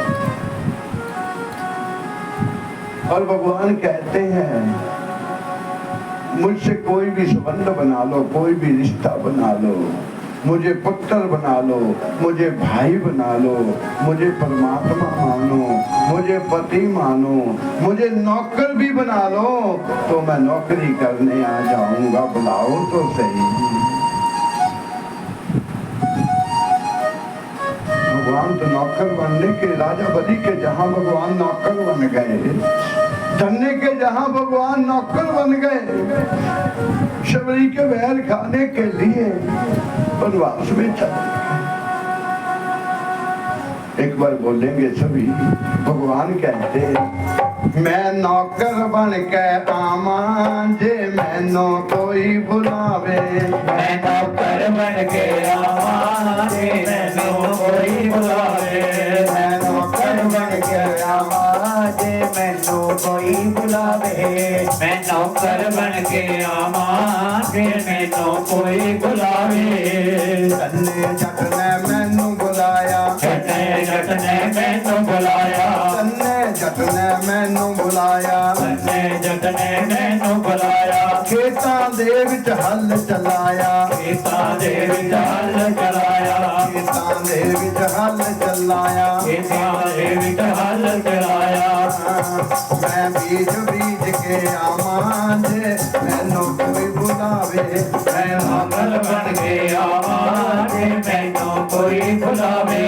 और भगवान कहते हैं मुझसे कोई भी संबंध बना लो, कोई भी रिश्ता बना लो, मुझे पुत्र बना लो, मुझे भाई बना लो, मुझे परमात्मा मानो, मुझे पति मानो, मुझे नौकर भी बना लो तो मैं नौकरी करने आ जाऊंगा, बुलाओ तो सही। भगवान तो नौकर बनने के, राजा बलि के जहां भगवान नौकर बन गए, धन्य के जहां भगवान नौकर बन गए, शबरी के बैल खाने के लिए वनवास में चले। एक बार बोलेंगे सभी। भगवान कहते मैं नौकर बन के आवा जे मैनो कोई बुलावे, मैं नौकर बन के आवा जे मैनो कोई बुलावे, मैं नौकर बन के आवा जे मैनो कोई बुलावे, मैं नौकर बन के आवा जे मैनो कोई बुलावे। तन्ने जट ने मैनू बुलाया, तन्ने जट ने मैनू बुलाया, तन्ने जट ने मैनू बुलाया, तन्ने जट ने मैनू बुलाया। खेतां दे विच हल चलाया, खेतां दे विच हल चलाया, खेतां दे विच हल चलाया, खेतां दे विच हल चलाया। मैं बीज बीज के आवां जे मैनू कोई बुलावे, मैं नौकर बन के आवां जे मैनू कोई बुलावे,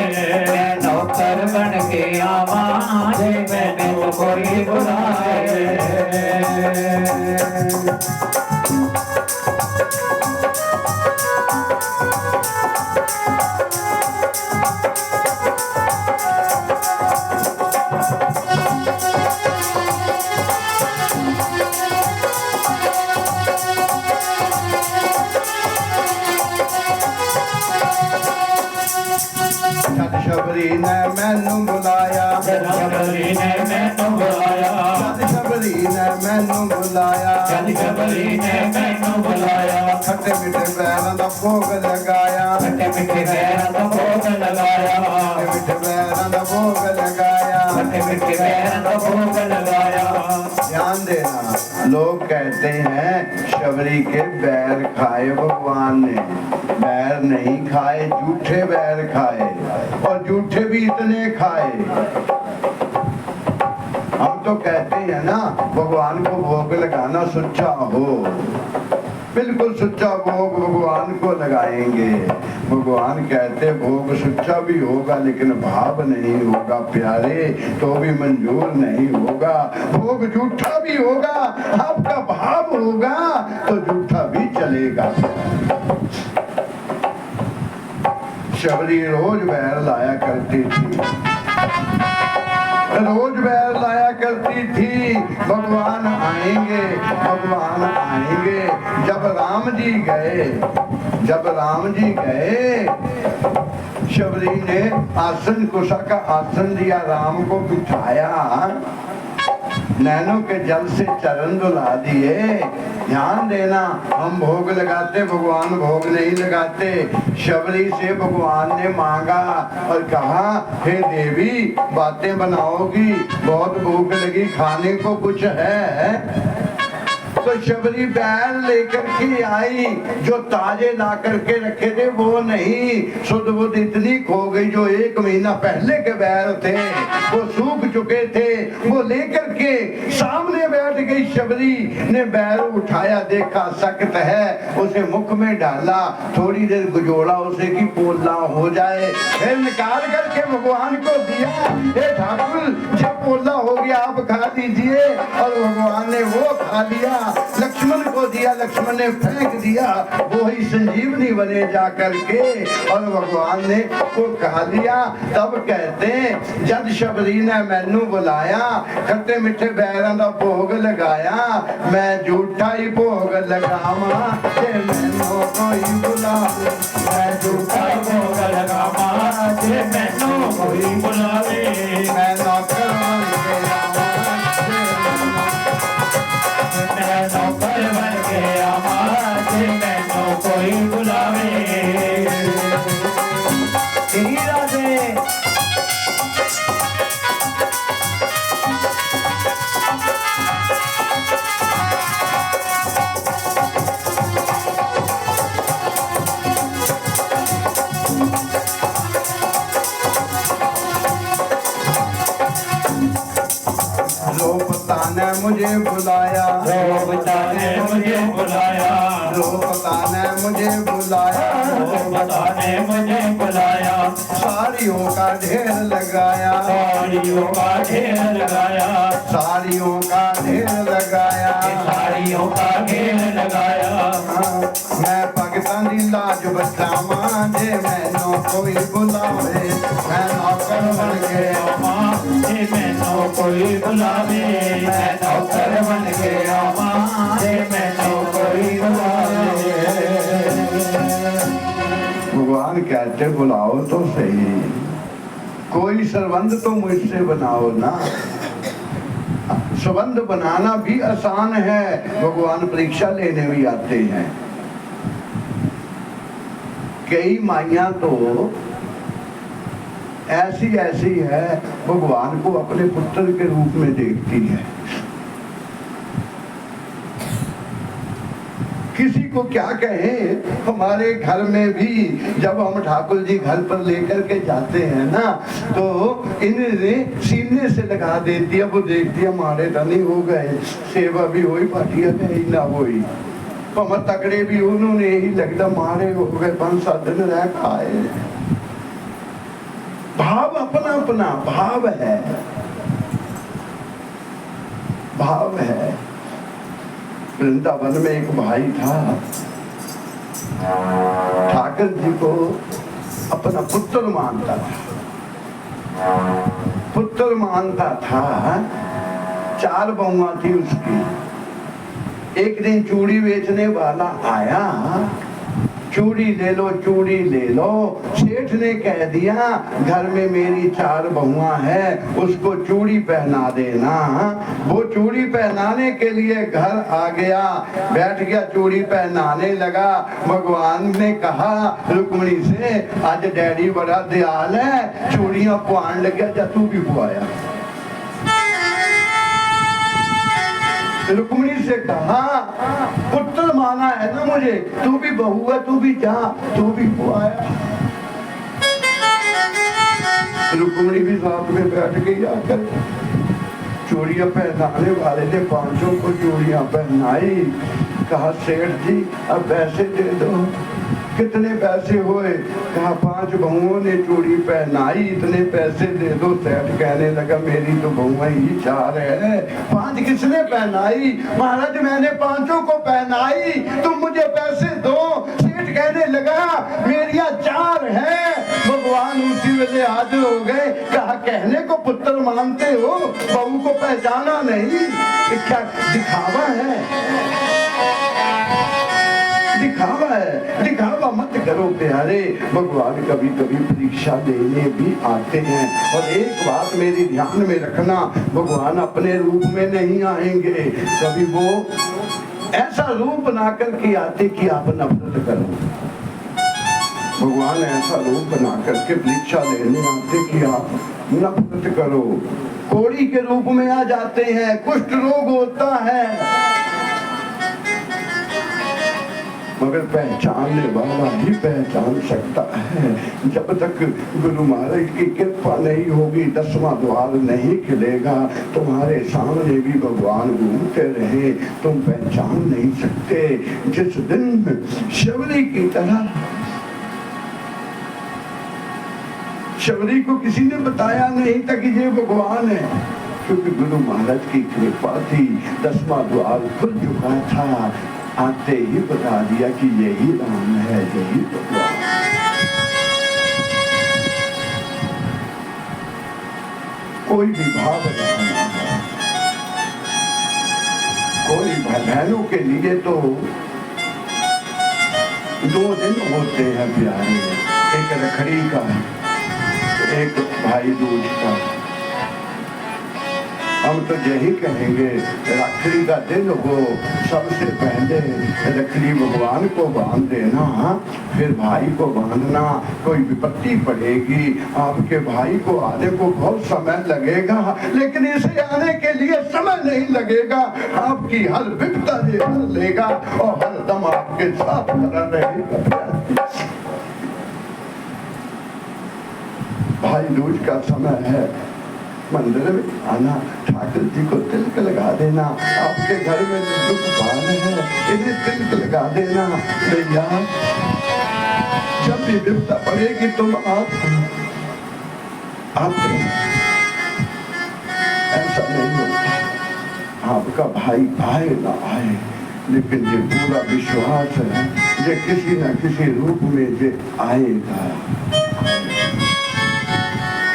मैं नौकर बन के आवां जे मैनू कोई बुलावे। जद शबरी ने मैनू बुलाया, जद शबरी ने मैनू बुलाया, जद शबरी ने मैनू बुलाया, जद शबरी ने मैनू बुलाया। खट्टे मीठे पैरों दा भोग लगाया, खट्टे मीठे पैरों दा भोग लगाया, खट्टे मीठे पैरों दा भोग लगाया, खट्टे मीठे पैरों दा भोग लगाया। ध्यान देना, लोग कहते हैं शबरी के बैर खाए भगवान ने, बैर नहीं खाए, झूठे बैर खाए, और झूठे भी इतने खाए। हम तो कहते हैं ना भगवान को भोग लगाना सच्चा हो, बिल्कुल सच्चा भोग भगवान को लगाएंगे। भगवान कहते भोग सच्चा भी होगा लेकिन भाव नहीं होगा प्यारे, तो भी मंजूर नहीं होगा। भोग झूठा भी होगा, आपका भाव होगा तो झूठा भी चलेगा। शबरी रोज बैर लाया करती थी रोज बैर लाया करती थी, भगवान आएंगे, भगवान आएंगे। जब राम जी गए, जब राम जी गए, शबरी ने आसन, कुशा का आसन दिया, राम को बिठाया, नैनों के जल से चरण धुला दिए। ध्यान देना, हम भोग लगाते, भगवान भोग नहीं लगाते। शबरी से भगवान ने मांगा और कहा, हे देवी बातें बनाओगी, बहुत भूख लगी, खाने को कुछ है? तो शबरी बैल लेकर के आई, जो ताजे ला करके रखे थे वो नहीं, शुद्ध बुद्ध इतनी खो गई, जो 1 महीना पहले के बैल थे वो सूख चुके थे, वो लेकर के सामने बैठ गई। शबरी ने बैल उठाया, देखा सख्त है, उसे मुख में डाला, थोड़ी देर गुजोड़ा उसे कि पोला हो जाए, फिर निकाल करके भगवान को दिया। हे ठाकुर, जब पोला हो गया आप खा लीजिए, और भगवान ने वो खा लिया, लक्ष्मण को दिया, लक्ष्मण ने फेंक दिया, वो ही संजीवनी बने जा करके, और भगवान ने वो खा लिया। तब कहते हैं, जब शबरी ने मैनू बुलाया, खट्टे मिठे बैरां दा भोग लगाया, मैं झूठा ही भोग लगावा, जे मैनू कोई बुलावे, मैं झूठा भोग लगावा, जे मैनू कोई बुलावे, मैं नौकर बन के आवा, मैं नौकर बन के आवा, जे मैनू कोई बुलावे। तेरी राधे लोपता ने मुझे बुलाया, लोपता ने मुझे बुलाया, लोपता ने मुझे बुलाया, लोपता ने मुझे बुलाया, साड़ियों का ढेर लगाया, साड़ियों का ढेर लगाया, साड़ियों का ढेर लगाया, साड़ियों का ढेर लगाया। मैं भगतां दी लाज बचावा, जे मैनू कोई बुलावे, मैं नौकर बन के आवा, जे मैनू कोई बुलावे, मैं नौकर बन के आवा, जे मैनू कोई बुलावे। भगवान कहते बुलाओ तो सही, कोई संबंध तो मुझसे बनाओ ना। संबंध बनाना भी आसान है, भगवान परीक्षा लेने भी आते हैं। कई माइयां तो ऐसी ऐसी है, भगवान को अपने पुत्र के रूप में देखती है। किसी को क्या कहें, हमारे घर में भी जब हम ठाकुर जी घर पर लेकर के जाते हैं ना, तो इन्हें सीने से लगा देती है, वो देखती है हमारे धनी हो गए, सेवा भी हुई, पाटिया नहीं ना हुई, हम तकड़े भी उन्होंने ही लगता मारे हो गए, 5-7 दिन रह खाए। भाव अपना अपना भाव है, भाव है। वृंदावन में एक भाई था, ठाकुर जी को अपना पुत्र मानता था, पुत्र मानता था। 4 बहुआ थी उसकी। एक दिन चूड़ी बेचने वाला आया, चूड़ी ले लो, चूड़ी ले लो। सेठ ने कह दिया घर में मेरी 4 बहुआ है, उसको चूड़ी पहना देना। वो चूड़ी पहनाने के लिए घर आ गया, बैठ गया, चूड़ी पहनाने लगा। भगवान ने कहा रुक्मणी से, आज डैडी बड़ा दयाल है, चूड़ियां पवान लग गया, जा तू भी पवाया। रुक्मणी से कहा पुत्र माना है ना मुझे, तू भी बहू है, तू भी जा, तू भी पवाया। रुक्मणी भी साथ में बैठ गई आकर, चूड़ियां पहनाने वाले ने 5 को चूड़ियां पहनाई। कहा सेठ जी अब पैसे दे दो। कितने पैसे हुए? कहा 5 बहुओं ने चूड़ी पहनाई, इतने पैसे दे दो। सेठ कहने लगा मेरी तो बहुआ ही 4 है, 5 किसने पहनाई? महाराज मैंने 5 को पहनाई, तुम मुझे पैसे दो। सेठ कहने लगा मेरिया 4 है। भगवान उसी वेले हाजिर हो गए। कहा कहने को पुत्र मानते हो, बहू को पहचाना नहीं। ये क्या दिखावा है? दिखावा है। दिखावा मत करो प्यारे। भगवान कभी कभी परीक्षा लेने भी आते हैं। और एक बात मेरी ध्यान में रखना, भगवान अपने रूप में नहीं आएंगे। कभी वो ऐसा रूप बना करके आते कि आप नफरत करो। भगवान ऐसा रूप बना करके परीक्षा लेने आते कि आप नफरत करो। कोड़ी के रूप में आ जाते हैं, कुष्ठ रोग होता है, मगर पहचानने वाला ही पहचान सकता है। जब तक गुरु महाराज की कृपा नहीं होगी, 10वां द्वार नहीं खुलेगा। तुम्हारे सामने भी भगवान घूमते रहे, तुम पहचान नहीं सकते। जिस दिन शबरी की तरह, शबरी को किसी ने बताया नहीं था कि ये भगवान है, क्योंकि गुरु महाराज की कृपा थी। 10वां द्वार खुल चुका था, आते ही बता दिया कि यही राम है, यही भगवान। कोई भी भाव रखना है, कोई बहनों के लिए तो 2 दिन होते हैं प्यारे, एक रखड़ी का, एक भाई दूज का। हम तो यही कहेंगे, रखड़ी का दिन हो, सबसे पहले रखड़ी भगवान को बांध देना, फिर भाई को बांधना। कोई विपत्ति पड़ेगी, आपके भाई को आने को बहुत समय लगेगा, लेकिन इसे आने के लिए समय नहीं लगेगा। आपकी हर विपदा ये हर लेगा और हर दम आपके साथ खड़ा रहेगा। भाई दूज का समय है, मंदिर में आना, ठाकुर जी को तिलक लगा देना। आपके घर में दुख बाल है, इन्हें तिलक लगा देना। भैया जब भी विपदा पड़ेगी तुम आप ऐसा नहीं होता। आपका भाई आए ना आए, लेकिन ये पूरा विश्वास है, ये किसी न किसी रूप में ये आएगा।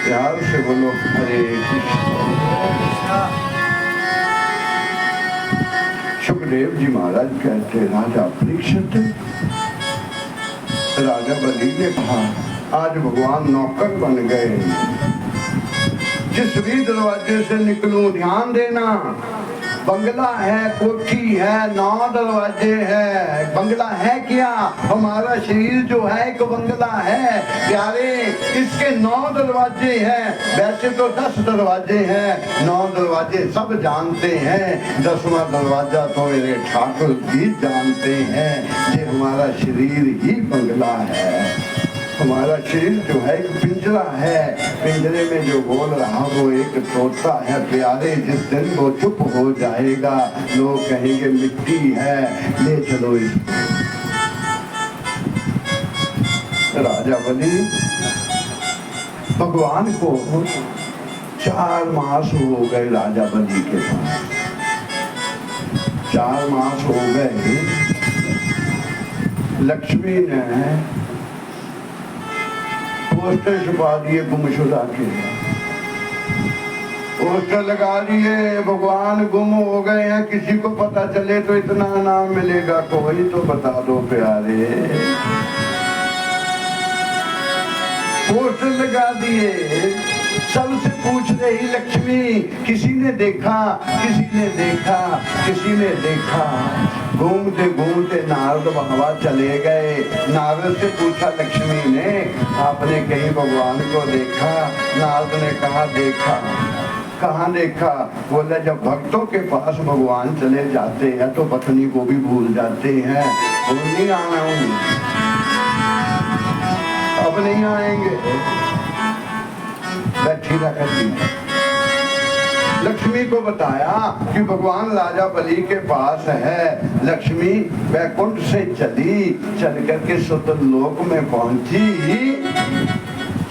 प्यार से बोलो हरे कृष्णा। सुखदेव जी महाराज कहते, राजा परीक्षित, राजा बलि ने कहा आज भगवान नौकर बन गए, जिस भी दरवाजे से निकलूं ध्यान देना। बंगला है, कोठी है, 9 दरवाजे है। बंगला है क्या? हमारा शरीर जो है एक बंगला है प्यारे, इसके 9 दरवाजे हैं। वैसे तो 10 दरवाजे हैं, 9 दरवाजे सब जानते हैं, 10वां दरवाजा तो मेरे ठाकुर भी जानते हैं। ये हमारा शरीर ही बंगला है। हमारा शरीर जो है एक पिंजरा है, पिंजरे में जो बोल रहा वो एक तोता है प्यारे। जिस दिन वो चुप हो जाएगा, लोग कहेंगे मिट्टी है, ले चलो इसको। राजा बलि भगवान को 4 मास हो गए, राजा बलि के पास 4 मास हो गए। लक्ष्मी ने पोस्टर छुपा दिए गुमशुदा के, पोस्टर लगा दिए भगवान गुम हो गए हैं, किसी को पता चले तो इतना इनाम मिलेगा, कोई तो बता दो प्यारे। पोस्टर लगा दिए, सबसे पूछ रही लक्ष्मी, किसी ने देखा, किसी ने देखा, किसी ने देखा। घूमते घूमते नारद बाबा चले गए। नारद से पूछा लक्ष्मी ने, आपने कहीं भगवान को देखा? नारद ने कहा देखा। कहाँ देखा? बोला जब भक्तों के पास भगवान चले जाते हैं तो पत्नी को भी भूल जाते हैं। भूल नहीं आना हूँ, अब नहीं आएंगे, बैठी रखी। लक्ष्मी को बताया कि भगवान राजा बलि के पास है। लक्ष्मी वैकुंठ से चली, चल करके सुतलोक में पहुंची।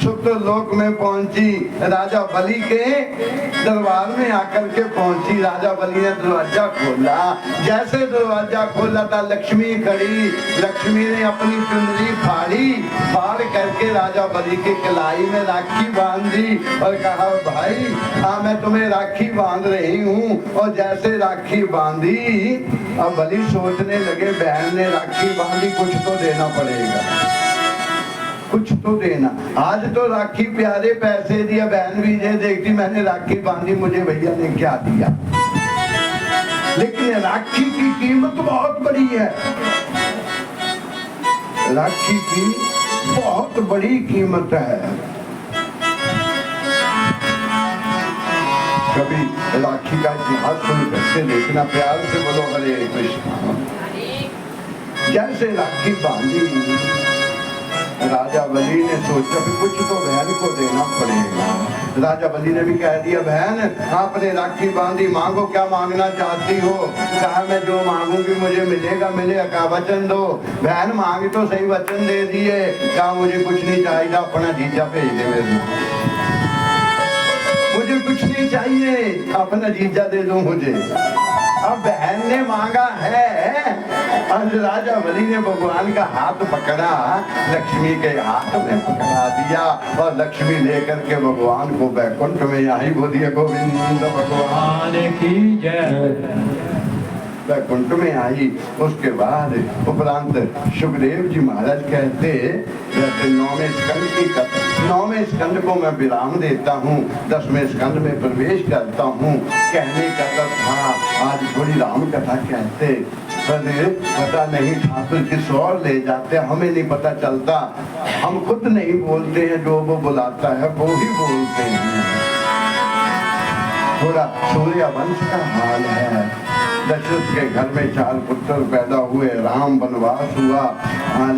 सुप्त लोक में पहुंची, राजा बलि के दरबार में आकर के पहुंची। राजा बलि ने दरवाजा खोला, जैसे दरवाजा खोला था लक्ष्मी खड़ी। लक्ष्मी ने अपनी चुनरी फाड़ी, फाड़ करके राजा बलि की कलाई में राखी बांधी और कहा भाई मैं तुम्हें राखी बांध रही हूँ। और जैसे राखी बांधी, अब बलि सोचने लगे बहन ने राखी बांधी, कुछ तो देना पड़ेगा, कुछ तो देना। आज तो राखी प्यारे पैसे दिया, बहन भी ये देखती मैंने राखी बांधी मुझे भैया ने क्या दिया। लेकिन राखी की कीमत बहुत बड़ी है, राखी की बहुत बड़ी कीमत है। कभी राखी का इतिहास सुन करके देखना, प्यार से बोलो हरे कृष्ण। जैसे राखी बांधी, राजा बलि ने सोचा कि कुछ तो बहन को देना पड़ेगा। राजा बलि ने भी कह दिया बहन आपने राखी बांधी, मांगो क्या मांगना चाहती हो। कहा मैं जो मांगूंगी मुझे मिलेगा, मिलेगा। कहा वचन दो। बहन मांग तो सही, वचन दे दिए। कहा मुझे कुछ नहीं चाहिए, अपना जीजा भेज दे मेरे, मुझे कुछ नहीं चाहिए, अपना जीजा दे दो मुझे। अब बहन ने मांगा है, और राजा बलि ने भगवान का हाथ पकड़ा, लक्ष्मी के हाथ में पकड़ा दिया और लक्ष्मी लेकर के भगवान को बैकुंठ में आई। बोलिए गोविंद भगवान की जय। बैकुंठ में आई। उसके बाद उपरांत सुखदेव जी महाराज कहते, जैसे 9वें स्कंद की कथा, 9वें स्कंद को मैं विराम देता हूँ, 10वें स्कंद में प्रवेश करता हूँ। कहने का था आज थोड़ी राम कथा कहते, पर पता नहीं ठाकुर किस और ले जाते, हमें नहीं पता चलता। हम खुद नहीं बोलते हैं, जो वो बुलाता है वो ही बोलते हैं। थोड़ा सूर्यवंश का हाल है। दशरथ के घर में 4 पुत्र पैदा हुए, राम वनवास हुआ,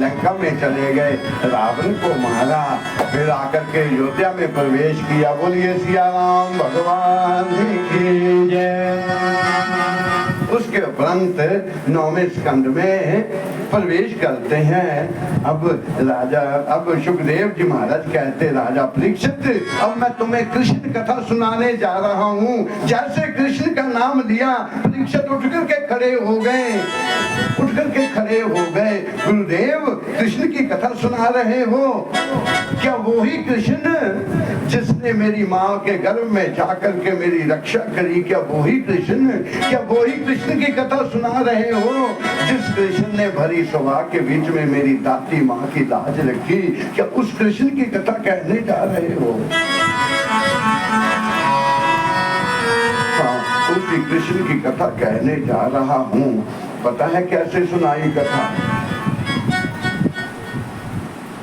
लंका में चले गए, रावण को मारा, फिर आकर के अयोध्या में प्रवेश किया। बोलिए सिया राम भगवान की जय। उसके उपरांत 9वें स्कंद में प्रवेश करते हैं। अब सुखदेव जी महाराज कहते, राजा परीक्षित अब मैं तुम्हें कृष्ण कथा सुनाने जा रहा हूँ। जैसे कृष्ण का नाम लिया, परीक्षित उठ करके खड़े हो गए, उठ करके खड़े हो गए। गुरुदेव कृष्ण की कथा सुना रहे हो, क्या वो ही कृष्ण जिसने मेरी माँ के गर्भ में जाकर के मेरी रक्षा करी, क्या वो ही कृष्ण, क्या वो ही कृष्ण की कथा सुना रहे हो जिस कृष्ण ने भरी सभा के बीच में मेरी दाती माँ की लाज रखी, क्या उस कृष्ण की कथा कहने जा रहे हो? हाँ, उसी कृष्ण की कथा कहने जा रहा हूँ। पता है कैसे सुनाई कथा?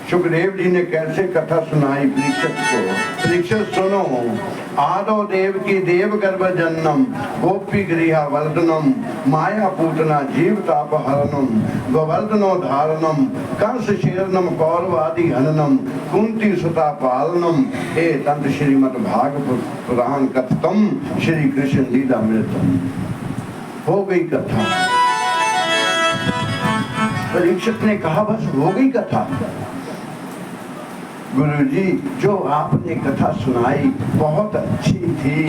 सुखदेव जी ने कैसे कथा सुनाई परीक्षित को? परीक्षित सुनो, आदो देव की देव गर्भ जन्नम, गोपी गृह वर्धनम, माया पूतना जीव ताप हरणम, गोवर्धनो धारणम, कंस शीर्णम कौरवादि हननम, कुंती सुता पालनम, ए तंत्र श्रीमद् भागवत पुराण कथतम, श्री कृष्ण लीलामृतम। हो गई कथा। परीक्षित ने कहा बस हो गई कथा। गुरुजी जो आपने कथा सुनाई बहुत अच्छी थी,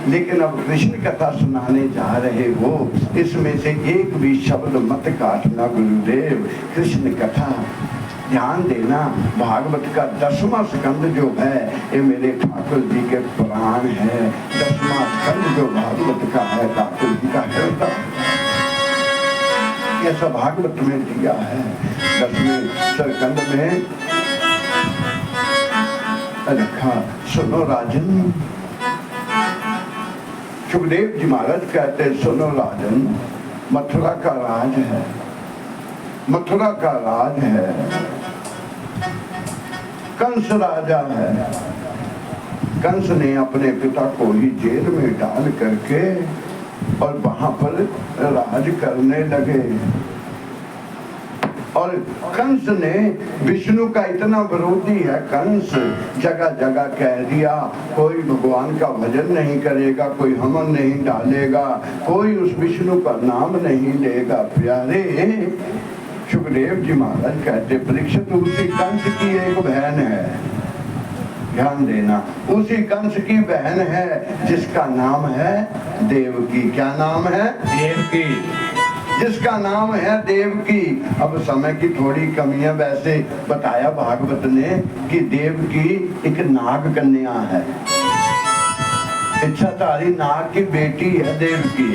लेकिन अब कृष्ण कथा सुनाने जा रहे हो, इसमें से एक भी शब्द मत काटना गुरुदेव। कृष्ण कथा ध्यान देना, भागवत का 10वां स्कंद जो है ये मेरे ठाकुर जी के पुराण है। 10वां स्कंद जो भागवत का है ठाकुर जी का हृदय, ऐसा भागवत में दिया है। 10वें स्कंद में रखा। सुनो राजन, सुखदेव जी महाराज कहते सुनो राजन, मथुरा का राज है, मथुरा का राज है, कंस राजा है। कंस ने अपने पिता को ही जेल में डाल करके और वहां पर राज करने लगे। और कंस ने विष्णु का इतना विरोधी है, कंस जगह जगह कह दिया कोई भगवान का भजन नहीं करेगा, कोई हवन नहीं डालेगा, कोई उस विष्णु का नाम नहीं लेगा। प्यारे सुखदेव जी महाराज कहते परीक्षित उसी कंस की एक बहन है, ध्यान देना। उसी कंस की बहन है जिसका नाम है देवकी। क्या नाम है? देवकी। जिसका नाम है देवकी। अब समय की थोड़ी कमी है, वैसे बताया भागवत ने कि देवकी एक नाग कन्या है, इच्छाधारी नाग की बेटी है देवकी।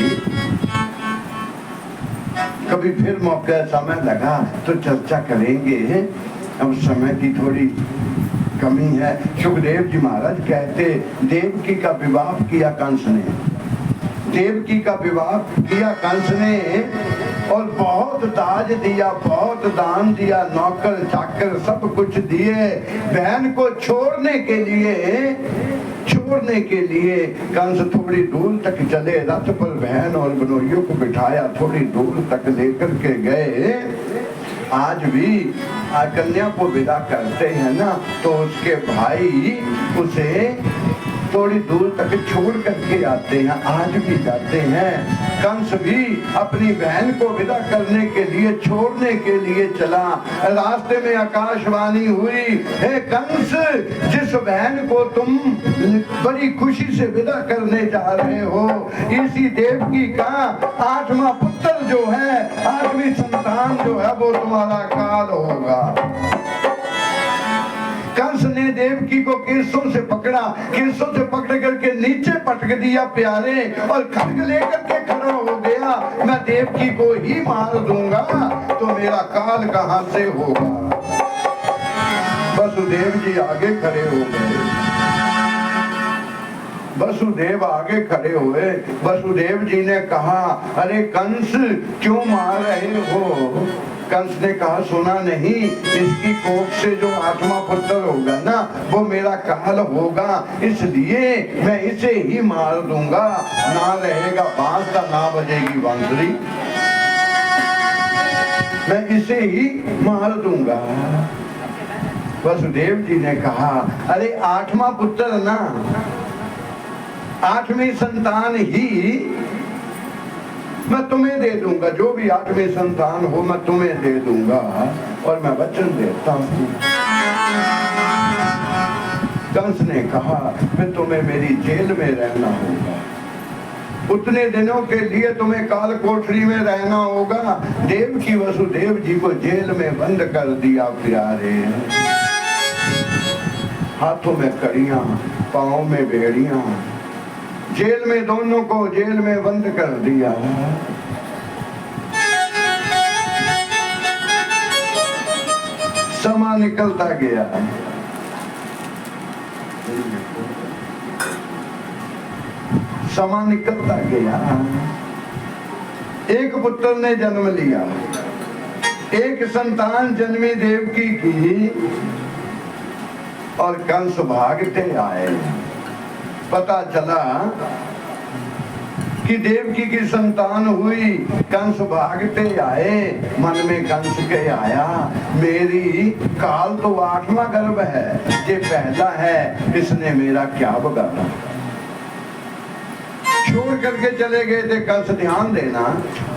कभी फिर मौका समय लगा तो चर्चा करेंगे, अब समय की थोड़ी कमी है। सुखदेव जी महाराज कहते देवकी का विवाह किया कंस ने, देवकी का विवाह किया कंस ने और बहुत दाज दिया, बहुत दान दिया, नौकर चाकर सब कुछ दिए। बहन को छोड़ने के लिए कंस थोड़ी दूर तक चले, रथ पर बहन और बनोइयों को बिठाया, थोड़ी दूर तक लेकर के गए। आज भी कन्या को विदा करते हैं ना तो उसके भाई उसे थोड़ी दूर तक छोड़ करके आते हैं, आज भी जाते हैं। कंस भी अपनी बहन को विदा करने के लिए, छोड़ने के लिए चला। रास्ते में आकाशवाणी हुई, हे कंस, जिस बहन को तुम बड़ी खुशी से विदा करने जा रहे हो, इसी देवकी का 8वां पुत्र जो है, 8वीं संतान जो है वो तुम्हारा काल होगा। कंस ने देवकी को किरसों से पकड़ा, किरसों से पकड़ करके नीचे पटक दिया प्यारे, और खड्ग लेकर के खड़ा हो गया, मैं देवकी को ही मार दूंगा तो मेरा काल कहां से होगा। वसुदेव जी आगे खड़े हो गए, वसुदेव आगे खड़े हुए। वसुदेव जी ने कहा, अरे कंस क्यों मार रहे हो? कंस ने कहा, सुना नहीं, इसकी कोख से जो 8वां पुत्र होगा ना वो मेरा काल होगा, इसलिए मैं इसे ही मार दूंगा। ना रहेगा बांस का, ना बजेगी बांसुरी, मैं इसे ही मार दूंगा। वसुदेव जी ने कहा, अरे 8वां पुत्र ना, 8वीं संतान ही मैं तुम्हें दे दूंगा, जो भी 8वीं संतान हो मैं तुम्हें दे दूंगा, और मैं वचन देता हूं। कंस ने कहा, फिर तुम्हें मेरी जेल में रहना होगा, उतने दिनों के लिए तुम्हें काल कोठरी में रहना होगा। देवकी वसुदेव जी को जेल में बंद कर दिया प्यारे, हाथों में कड़ियां, पांव में बेड़ियां, जेल में दोनों को जेल में बंद कर दिया। समा निकलता गया, समा निकलता गया। एक पुत्र ने जन्म लिया, एक संतान जन्मी देवकी की, और कंस भागते आए। पता चला कि देवकी की संतान हुई, कंस भागते आए। मन में कंस के आया, मेरी काल तो 8वां गर्भ है, ये पहला है, इसने मेरा क्या बगाड़ा। छोड़ करके चले गए थे कंस, ध्यान देना,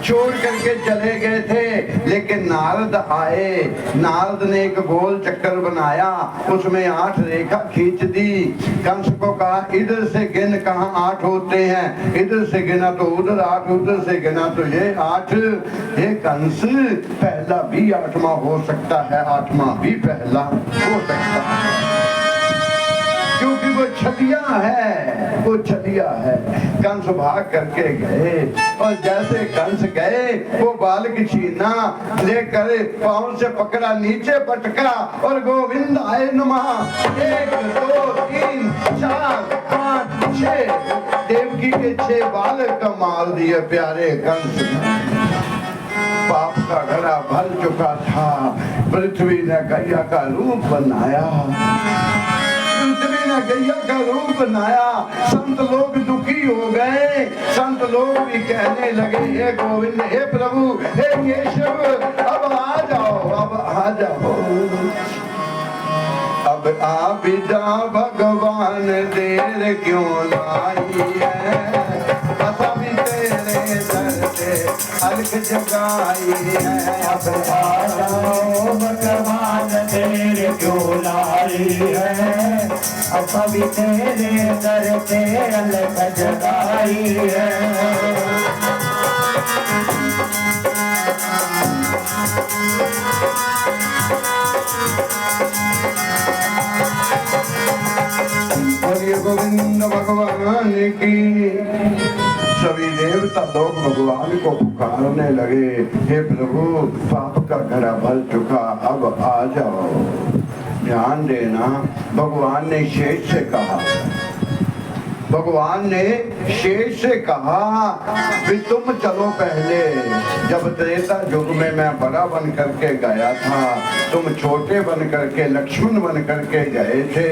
छोड़ करके चले गए थे, लेकिन नारद आए। नारद ने एक गोल चक्कर बनाया, उसमें 8 रेखा खींच दी। कंस को कहा, इधर से गिन, कहाँ 8 होते हैं, इधर से गिना तो उधर 8, उधर से गिना तो ये 8। हे कंस, पहला भी 8वां हो सकता है, 8वां भी पहला हो सकता है, क्योंकि वो छलिया है, वो छलिया है। कंस भाग करके गए, और जैसे कंस गए वो बालक छीना लेकर पांव से पकड़ा, नीचे पटका, और गोविंद आए नमः 1 2 3 4 5 6 देवकी के 6 बालक का मार दिए प्यारे कंस। पाप का घड़ा भर चुका था, पृथ्वी ने गैया का रूप बनाया, पृथ्वी ने गैया का रूप बनाया। संत लोग दुखी हो गए, संत लोग भी कहने लगे, हे गोविंद, हे प्रभु, हे केशव, अब आ जाओ, अब आ जाओ, अब आ भी जा भगवान, देर क्यों लाई है, भी तेरे दर से भीख जगाई है। अब आ जाओ भगवान देर क्यों लाई है, अब भी तेरे दर पे अलग जगाई है। बोलिए गोविंद भगवान की। सभी देवता लोग भगवान को पुकारने लगे, हे प्रभु पाप का घड़ा भर चुका, अब आ जाओ। ध्यान देना, भगवान ने शेष से कहा, भगवान ने शेष से कहा कि तुम चलो पहले। जब त्रेता युग में मैं बड़ा बन करके गया था, तुम छोटे बन करके लक्ष्मण बन करके गए थे।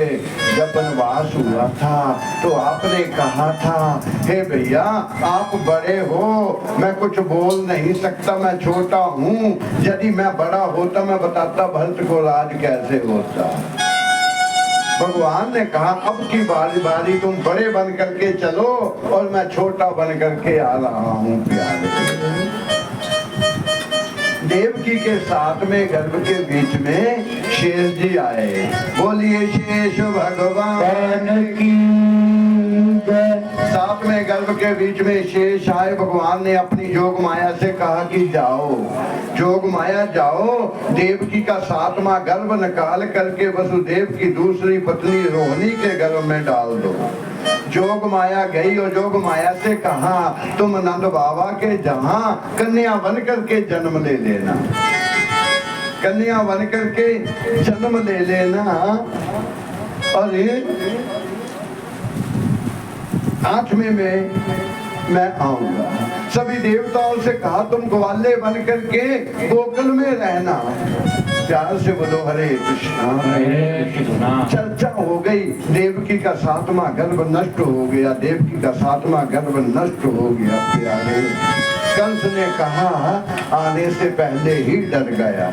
जब वनवास हुआ था तो आपने कहा था, हे भैया आप बड़े हो, मैं कुछ बोल नहीं सकता, मैं छोटा हूँ। यदि मैं बड़ा होता मैं बताता भरत को राज कैसे होता। भगवान ने कहा अब की बारी बारी तुम बड़े बन करके चलो और मैं छोटा बन करके आ रहा हूँ प्यारे। देवकी के साथ में गर्भ के बीच में शेष जी आए। बोलिए शेष भगवान की। साथ में गर्भ के बीच में शेष आए। भगवान ने अपनी जोग माया से कहा कि जाओ जोग माया जाओ, देवकी का 7वां गर्भ निकाल करके वसुदेव की दूसरी पत्नी रोहिणी के गर्भ में डाल दो। जोग माया गई और जोग माया से कहा तुम नंद बाबा के जहां कन्या बन करके जन्म ले लेना, कन्या बन करके जन्म ले लेना। और 8वें में मैं आऊंगा। सभी देवताओं से कहा तुम ग्वाले बन करके गोकुल में रहना। प्यार से बोलो हरे कृष्णा हरे कृष्णा। चर्चा हो गई, देवकी का 7वां गर्भ नष्ट हो गया, देवकी का 7वां गर्भ नष्ट हो गया प्यारे। कंस ने कहा आने से पहले ही डर गया।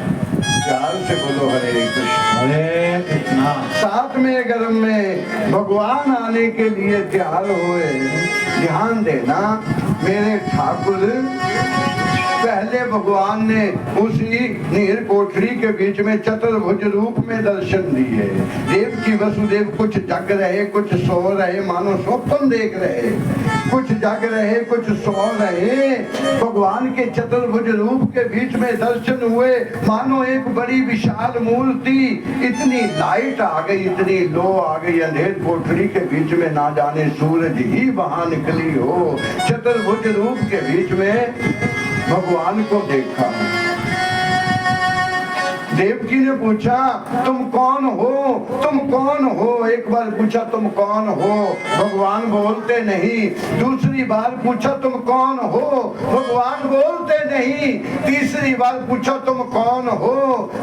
प्यार से बोलो हरे कृष्णा हरे कृष्णा। 7वें गर्भ में भगवान आने के लिए तैयार हुए। ध्यान देना मेरे ठाकुर, पहले भगवान ने उसी नीर कोठरी के बीच में चतुर्भुज रूप में दर्शन दिए। देव की वसुदेव कुछ जग रहे कुछ सो रहे, मानो स्वप्न देख रहे, कुछ जग रहे कुछ सो रहे। भगवान के चतुर्भुज रूप के बीच में दर्शन हुए, मानो एक बड़ी विशाल मूर्ति, इतनी लाइट आ गई, इतनी लो आ गई, अंधेर कोठरी के बीच में ना जाने सूरज ही वहां निकली हो। चतुर्भुज रूप के बीच में भगवान को देखा। देवकी ने पूछा तुम कौन हो, तुम कौन हो। एक बार पूछा तुम कौन हो, भगवान बोलते नहीं। दूसरी बार पूछा तुम कौन हो, भगवान बोलते नहीं। तीसरी बार पूछा तुम कौन हो,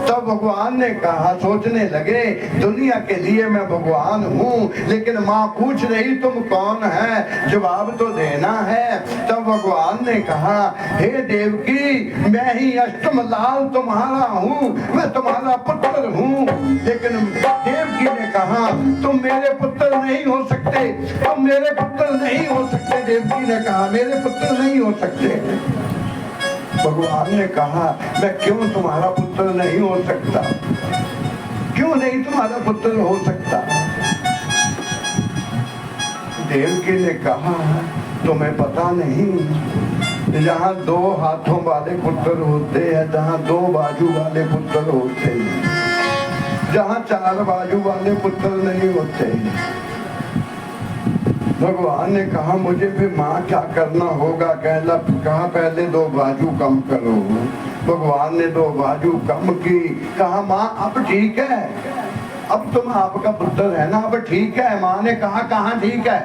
तब भगवान ने कहा, सोचने लगे दुनिया के लिए मैं भगवान हूँ, लेकिन माँ पूछ रही तुम कौन है, जवाब तो देना है। तब भगवान ने कहा हे देवकी मैं ही अष्टम लाल तुम्हारा हूँ, मैं तुम्हारा पुत्र हूँ। लेकिन देवकी ने कहा तुम मेरे पुत्र नहीं हो सकते, तुम मेरे पुत्र नहीं हो सकते। देवकी ने कहा मेरे पुत्र नहीं हो सकते। भगवान ने कहा मैं क्यों तुम्हारा पुत्र नहीं हो सकता, क्यों नहीं तुम्हारा पुत्र हो सकता। देवकी ने कहा तुम्हें पता नहीं, जहाँ 2 हाथों वाले पुत्र होते हैं, जहाँ 2 बाजू वाले पुत्र होते हैं, जहाँ 4 बाजू वाले पुत्र नहीं होते। भगवान ने कहा मुझे फिर माँ क्या करना होगा। कहा पहले 2 बाजू कम करो। भगवान ने 2 बाजू कम की। कहा माँ अब ठीक है, अब तुम आपका पुत्र है ना, अब ठीक है। माँ ने कहा कहाँ ठीक है,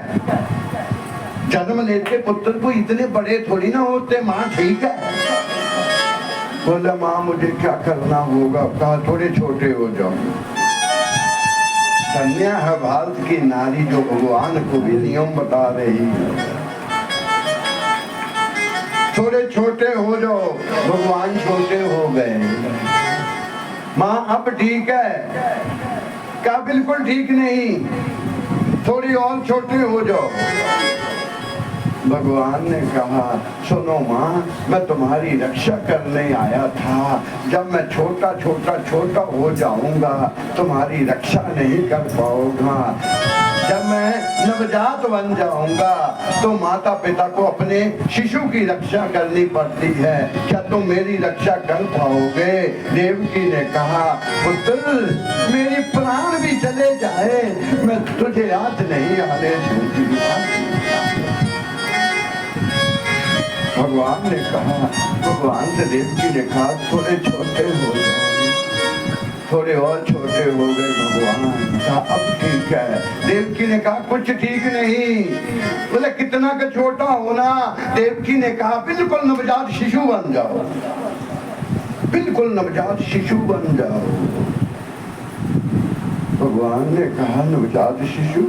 जन्म लेते पुत्र को इतने बड़े थोड़ी ना होते। माँ ठीक है। बोला माँ मुझे क्या करना होगा। कहा थोड़े छोटे हो जाओ। कन्या है भारत की नारी जो भगवान को भी नियम बता रही है, थोड़े छोटे हो जाओ। भगवान छोटे हो गए। माँ अब ठीक है। क्या बिल्कुल ठीक नहीं, थोड़ी और छोटे हो जाओ। भगवान ने कहा, सुनो माँ, मैं तुम्हारी रक्षा करने आया था। जब मैं छोटा छोटा छोटा हो जाऊंगा तुम्हारी रक्षा नहीं कर पाऊंगा। जब मैं नवजात बन जाऊंगा तो माता पिता को अपने शिशु की रक्षा करनी पड़ती है, क्या तुम मेरी रक्षा कर पाओगे? देवकी ने कहा, पुत्र मेरी प्राण भी चले जाए मैं तुझे आज नहीं आने दूंगी। भगवान ने कहा, भगवान से देवकी ने कहा, थोड़े छोटे हो गए, थोड़े और छोटे हो गए। भगवान कहा अब ठीक है। देवकी ने कहा कुछ ठीक नहीं। बोले कितना का छोटा होना? देवकी ने कहा बिल्कुल नवजात शिशु बन जाओ, बिल्कुल नवजात शिशु बन जाओ। भगवान ने कहा नवजात शिशु?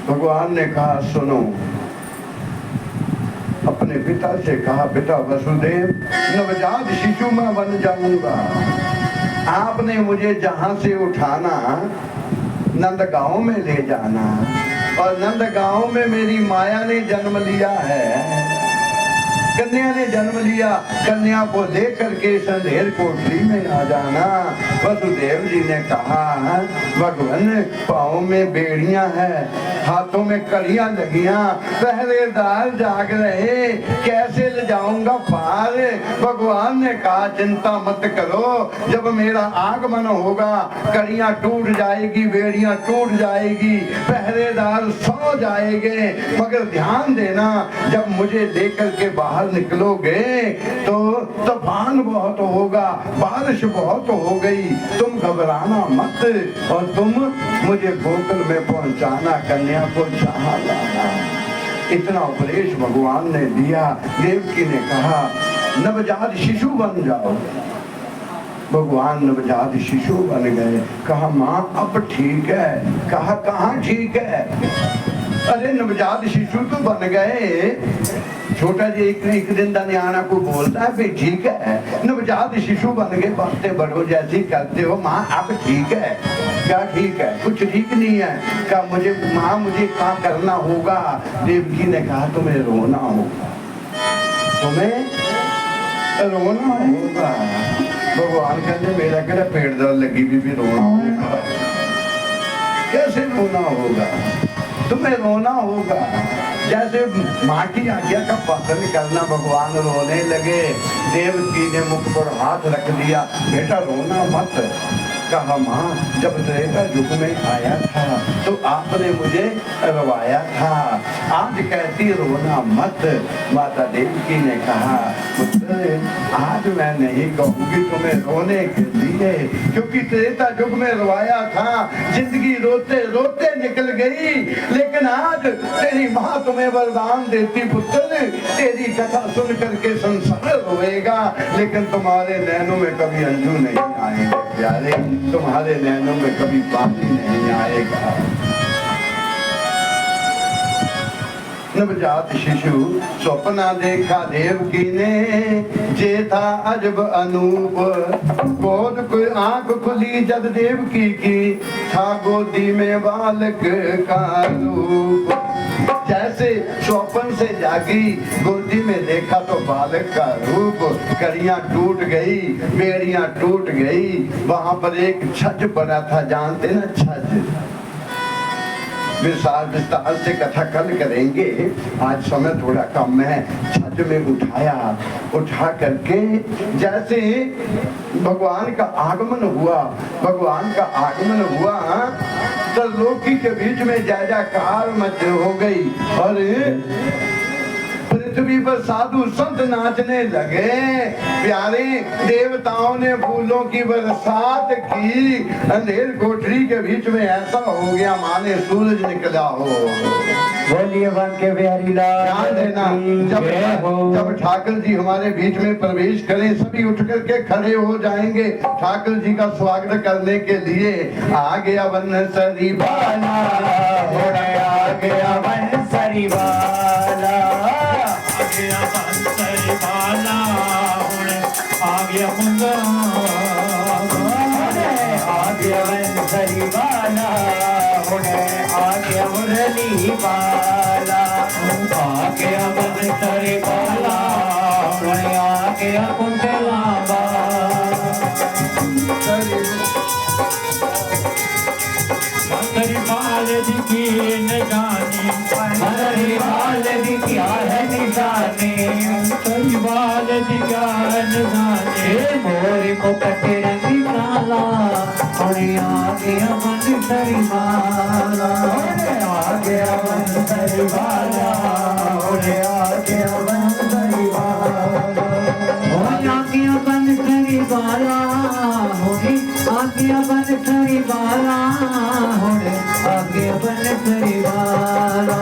भगवान ने कहा सुनो, अपने पिता से कहा, बेटा वसुदेव नवजात शिशु मैं बन जाऊंगा। आपने मुझे जहां से उठाना नंदगांव में ले जाना, और नंदगांव में मेरी माया ने जन्म लिया है, कन्या ने जन्म लिया। कन्या को लेकर के संधेर कोठरी में आ जाना। वसुदेव जी ने कहा, भगवान पाँव में बेड़ियां हैं, हाथों में कड़ियां लगियां, पहरेदार जाग रहे, कैसे ले जाऊंगा पार? भगवान ने कहा चिंता मत करो, जब मेरा आगमन होगा कड़ियां टूट जाएगी, बेड़ियां टूट जाएगी, पहरेदार सो जाएंगे। मगर ध्यान देना, जब मुझे लेकर के बाहर निकलोगे तो तूफान बहुत होगा, बारिश बहुत हो गई, तुम घबराना मत, और तुम मुझे गोकुल में पहुंचाना, कन्या को चाहा लाना। इतना उपदेश भगवान ने दिया। देवकी ने कहा नवजात शिशु बन जाओ। भगवान नवजात शिशु बन गए। कहा माँ अब ठीक है। कहा कहाँ ठीक है? अरे नवजात शिशु तो बन गए। छोटा जी एक दिन न्याणा को बोलता है भाई ठीक है, नवजात शिशु बन गए, बातें बड़ों जैसी करते हो। माँ अब ठीक है? क्या ठीक है? कुछ ठीक नहीं है। क्या मुझे माँ मुझे क्या करना होगा? देवकी ने कहा तुम्हें रोना होगा, तुम्हें रोना होगा। भगवान कहते मेरा क्या पेट दर्द लगी भी रोना होगा। कैसे रोना होगा? तुम्हें रोना होगा। जैसे माँ की आज्ञा का पालन करना। भगवान रोने लगे। देवकी ने मुख पर हाथ रख दिया, बेटा रोना मत। कहा माँ जब त्रेता युग में आया था तो आपने मुझे रवाया था, आज कहती रोना मत। माता देवकी ने कहा पुत्र आज मैं नहीं कहूंगी तुम्हें रोने के लिए, क्योंकि त्रेता युग में रवाया था, जिंदगी रोते रोते निकल गई। लेकिन आज तेरी माँ तुम्हें वरदान देती, पुत्र तेरी कथा सुन करके संसार रोएगा, लेकिन तुम्हारे नैनों में कभी अंजू नहीं आएंगे प्यारे, तुम्हारे नैनों में कभी पानी नहीं आएगा। नवजात शिशु स्वप्ना देखा देवकी ने, जे था अजब अनूप। गोद को आंख खुली जब देवकी की, था गोदी में बालक का रूप। जैसे स्वप्न से जागी, गोदी में देखा तो बालक का रूप। कड़ियां टूट गई, बेड़ियां टूट गई। वहां पर एक छज पड़ा था, जानते ना छज? विस्तार से कथा कल करेंगे, आज समय थोड़ा कम है। छज में उठाया, उठा करके जैसे भगवान का आगमन हुआ, भगवान का आगमन हुआ तो लोकी के बीच में जय जयकार मच हो गई, और पृथ्वी पर साधु संत नाचने लगे। प्यारे देवताओं ने फूलों की बरसात की। अंधेर कोठरी के बीच में ऐसा हो गया माने सूरज निकला हो। बोलिए बन के बिहारी लाल। ध्यान देना, जब ठाकुर जी हमारे बीच में प्रवेश करें सभी उठ करके खड़े हो जाएंगे ठाकुर जी का स्वागत करने के लिए। आ गया वनसरी बाला, आ गया वनसरी बाला, आ गया मुंगा, आ गया वनसरी बाला, उन्हें आ गया मुरली वाला, आ गया बंसरी वाला, उन्हें आ गया कुंडला बंसरी वाले जी की निशानी, बंसरी वाले जी क्या है निशानी, बंसरी वाले जी क्या है निशानी, मोरी को कटे रंगी काला, उन्हें आ गया बंसरी वाला, उन्हें आ गया बंसरी वाला, उन्हें आ गया बंसरी वाला, उन्हें आ गया बंसरी वाला, उन्हें आ गया बंसरी वाला, उन्हें आ गया बंसरी वाला,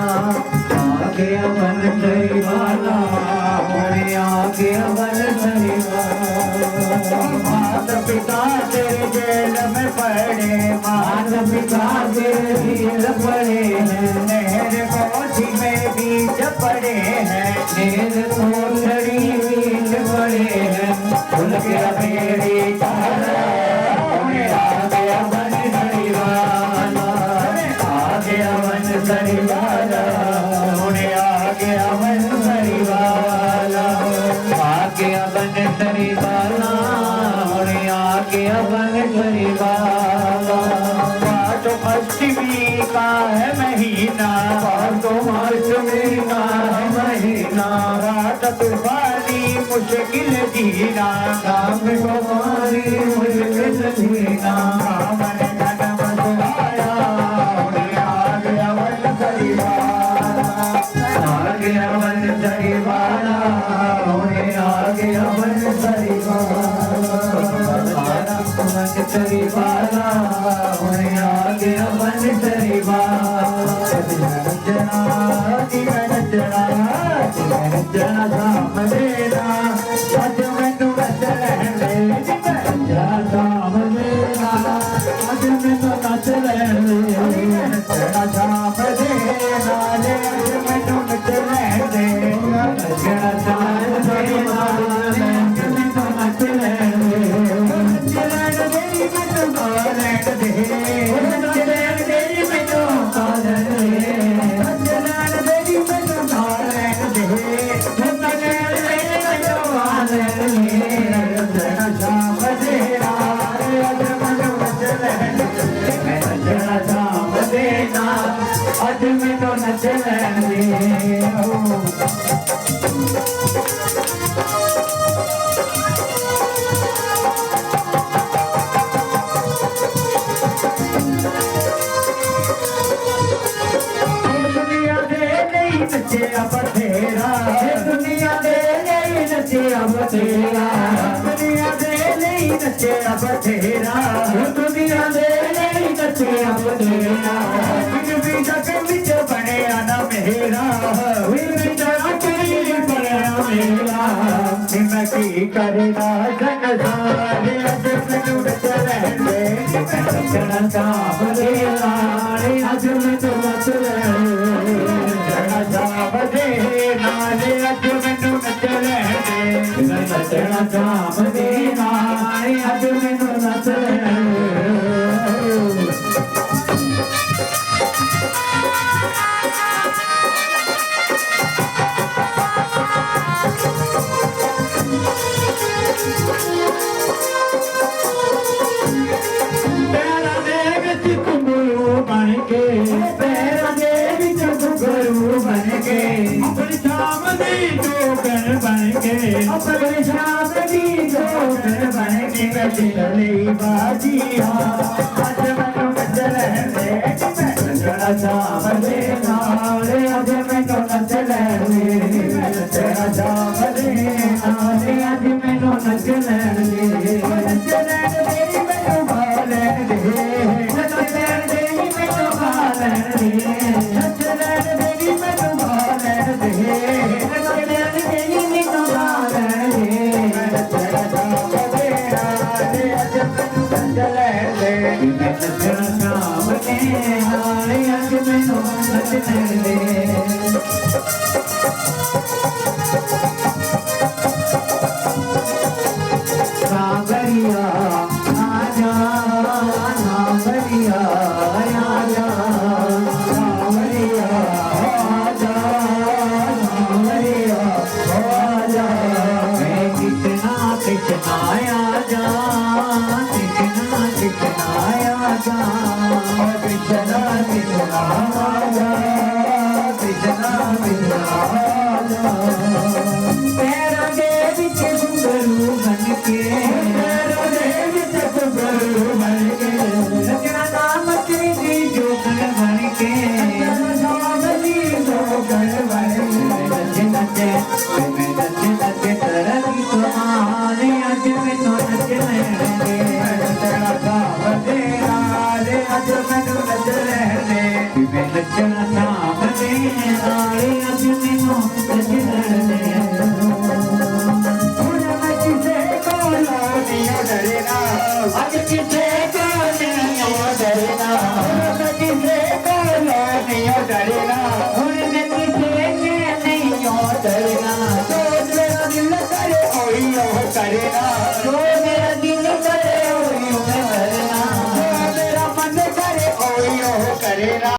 आ गया बंसरी वाला, उन्हें आ गया बंसरी वाला। माता पिता तेरे जेल में पड़े, माता पिता तेरे जेल पड़े हैं, नहर कोठी में बीच पड़े हैं, नहर कोठरी बीच पड़े हैं, खुल गया मेरी तारा, उन्हें आ गया बंसरी वाला, आ गया बंसरी वाला, उन्हें आ गया बंसरी वाला, आ गया बंसरी वाला, उन्हें आ गया बंसरी वाला। तो अष्टमी का है महीना, तो अष्टमी का है महीना, रात तूफानी मुश्किल जीना, रात तूफानी मुश्किल जीना, मन जन्म सुहाया, उन्हें आ गया बंसरी वाला, आ गया बंसरी वाला, उन्हें आ गया बंसरी वाला, बंसरी वाला, उन्हें आ गया बंसरी वाला। नचना नचना नचना धाम देना, अज मैनू नच लैंदे, नचना धाम देना, अज मैनू नच लैंदे, नचना धाम देना, अज मैनू नच लैंदे, नचना धाम देना, अज मैनू नच लैंदे, नच लैंदे मैनू गा लैंदे, नच लैंदे मैनू गा लैंदे, नच लैंदे मैनू गा लैंदे, नच लैंदे मैनू गा लैंदे, नचना धाम देना, अज मैनू नच लैंदे, नचना धाम देना, अज मैनू नच लैंदे। नचिया बथेरा, दुनिया दे नहीं नचिया बथेरा, दुनिया दे नहीं नचिया बथेरा, दुनिया दे नहीं नचिया बथेरा, भी जग विच बनया ना मेरा, भी जग बनया मेरा, मैं की करना संसार, अज मैनू नच लैंदे, नचना चाह देना, अज मैनू नच लैंदे, नचना चाह देना, अज मैनू नच लैंदे, नचना चाह देना, अज मैनू नच लैंदे। पैरा दे विच घुंघरू बन के, अपनी शाम दी जोगन बन के, अपनी शाम दी जोगन बन के, चले बाजी अज मैनू नच लैंदे, नचना शाम दे नाल, अज मैनू नच लैंदे, नचना शाम दे नाल, अज मैनू नच लैंदे, नच लैंदे मैनू गा लैंदे, नच लैंदे मैनू गा लैंदे, नच लैंदे मैनू गा लैंदे, नच लैंदे मैनू गा लैंदे, नचना शाम दे नाल, अज मैनू नच लैंदे, नचना शाम दे नाल, अज मैनू नच लैंदे। नागरिया आजा, नागरिया आजा, राजा कृष्णा कृष्णा राजा कृष्णा कृष्णा राजा पैरों दे विच घुंघरू बन के पैरों दे विच घुंघरू बन के नचना नाम तेरी जोगण बन के नचना नाम तेरी जोगण बन के नचे नचे नचे तरनी तो आने आज मैनू नच लेने नचना नाम तेरा रे आज मैनू नच लेने मैं नचना नाम तेरा रे आज मैनू नच लेने आज किसे को नहीं डरना किसे को नहीं डरना उन्हें किसे नहीं डरना जो मेरा दिल करे वही करना जो मेरा दिल करे वही करना जो मेरा मन करे वही करना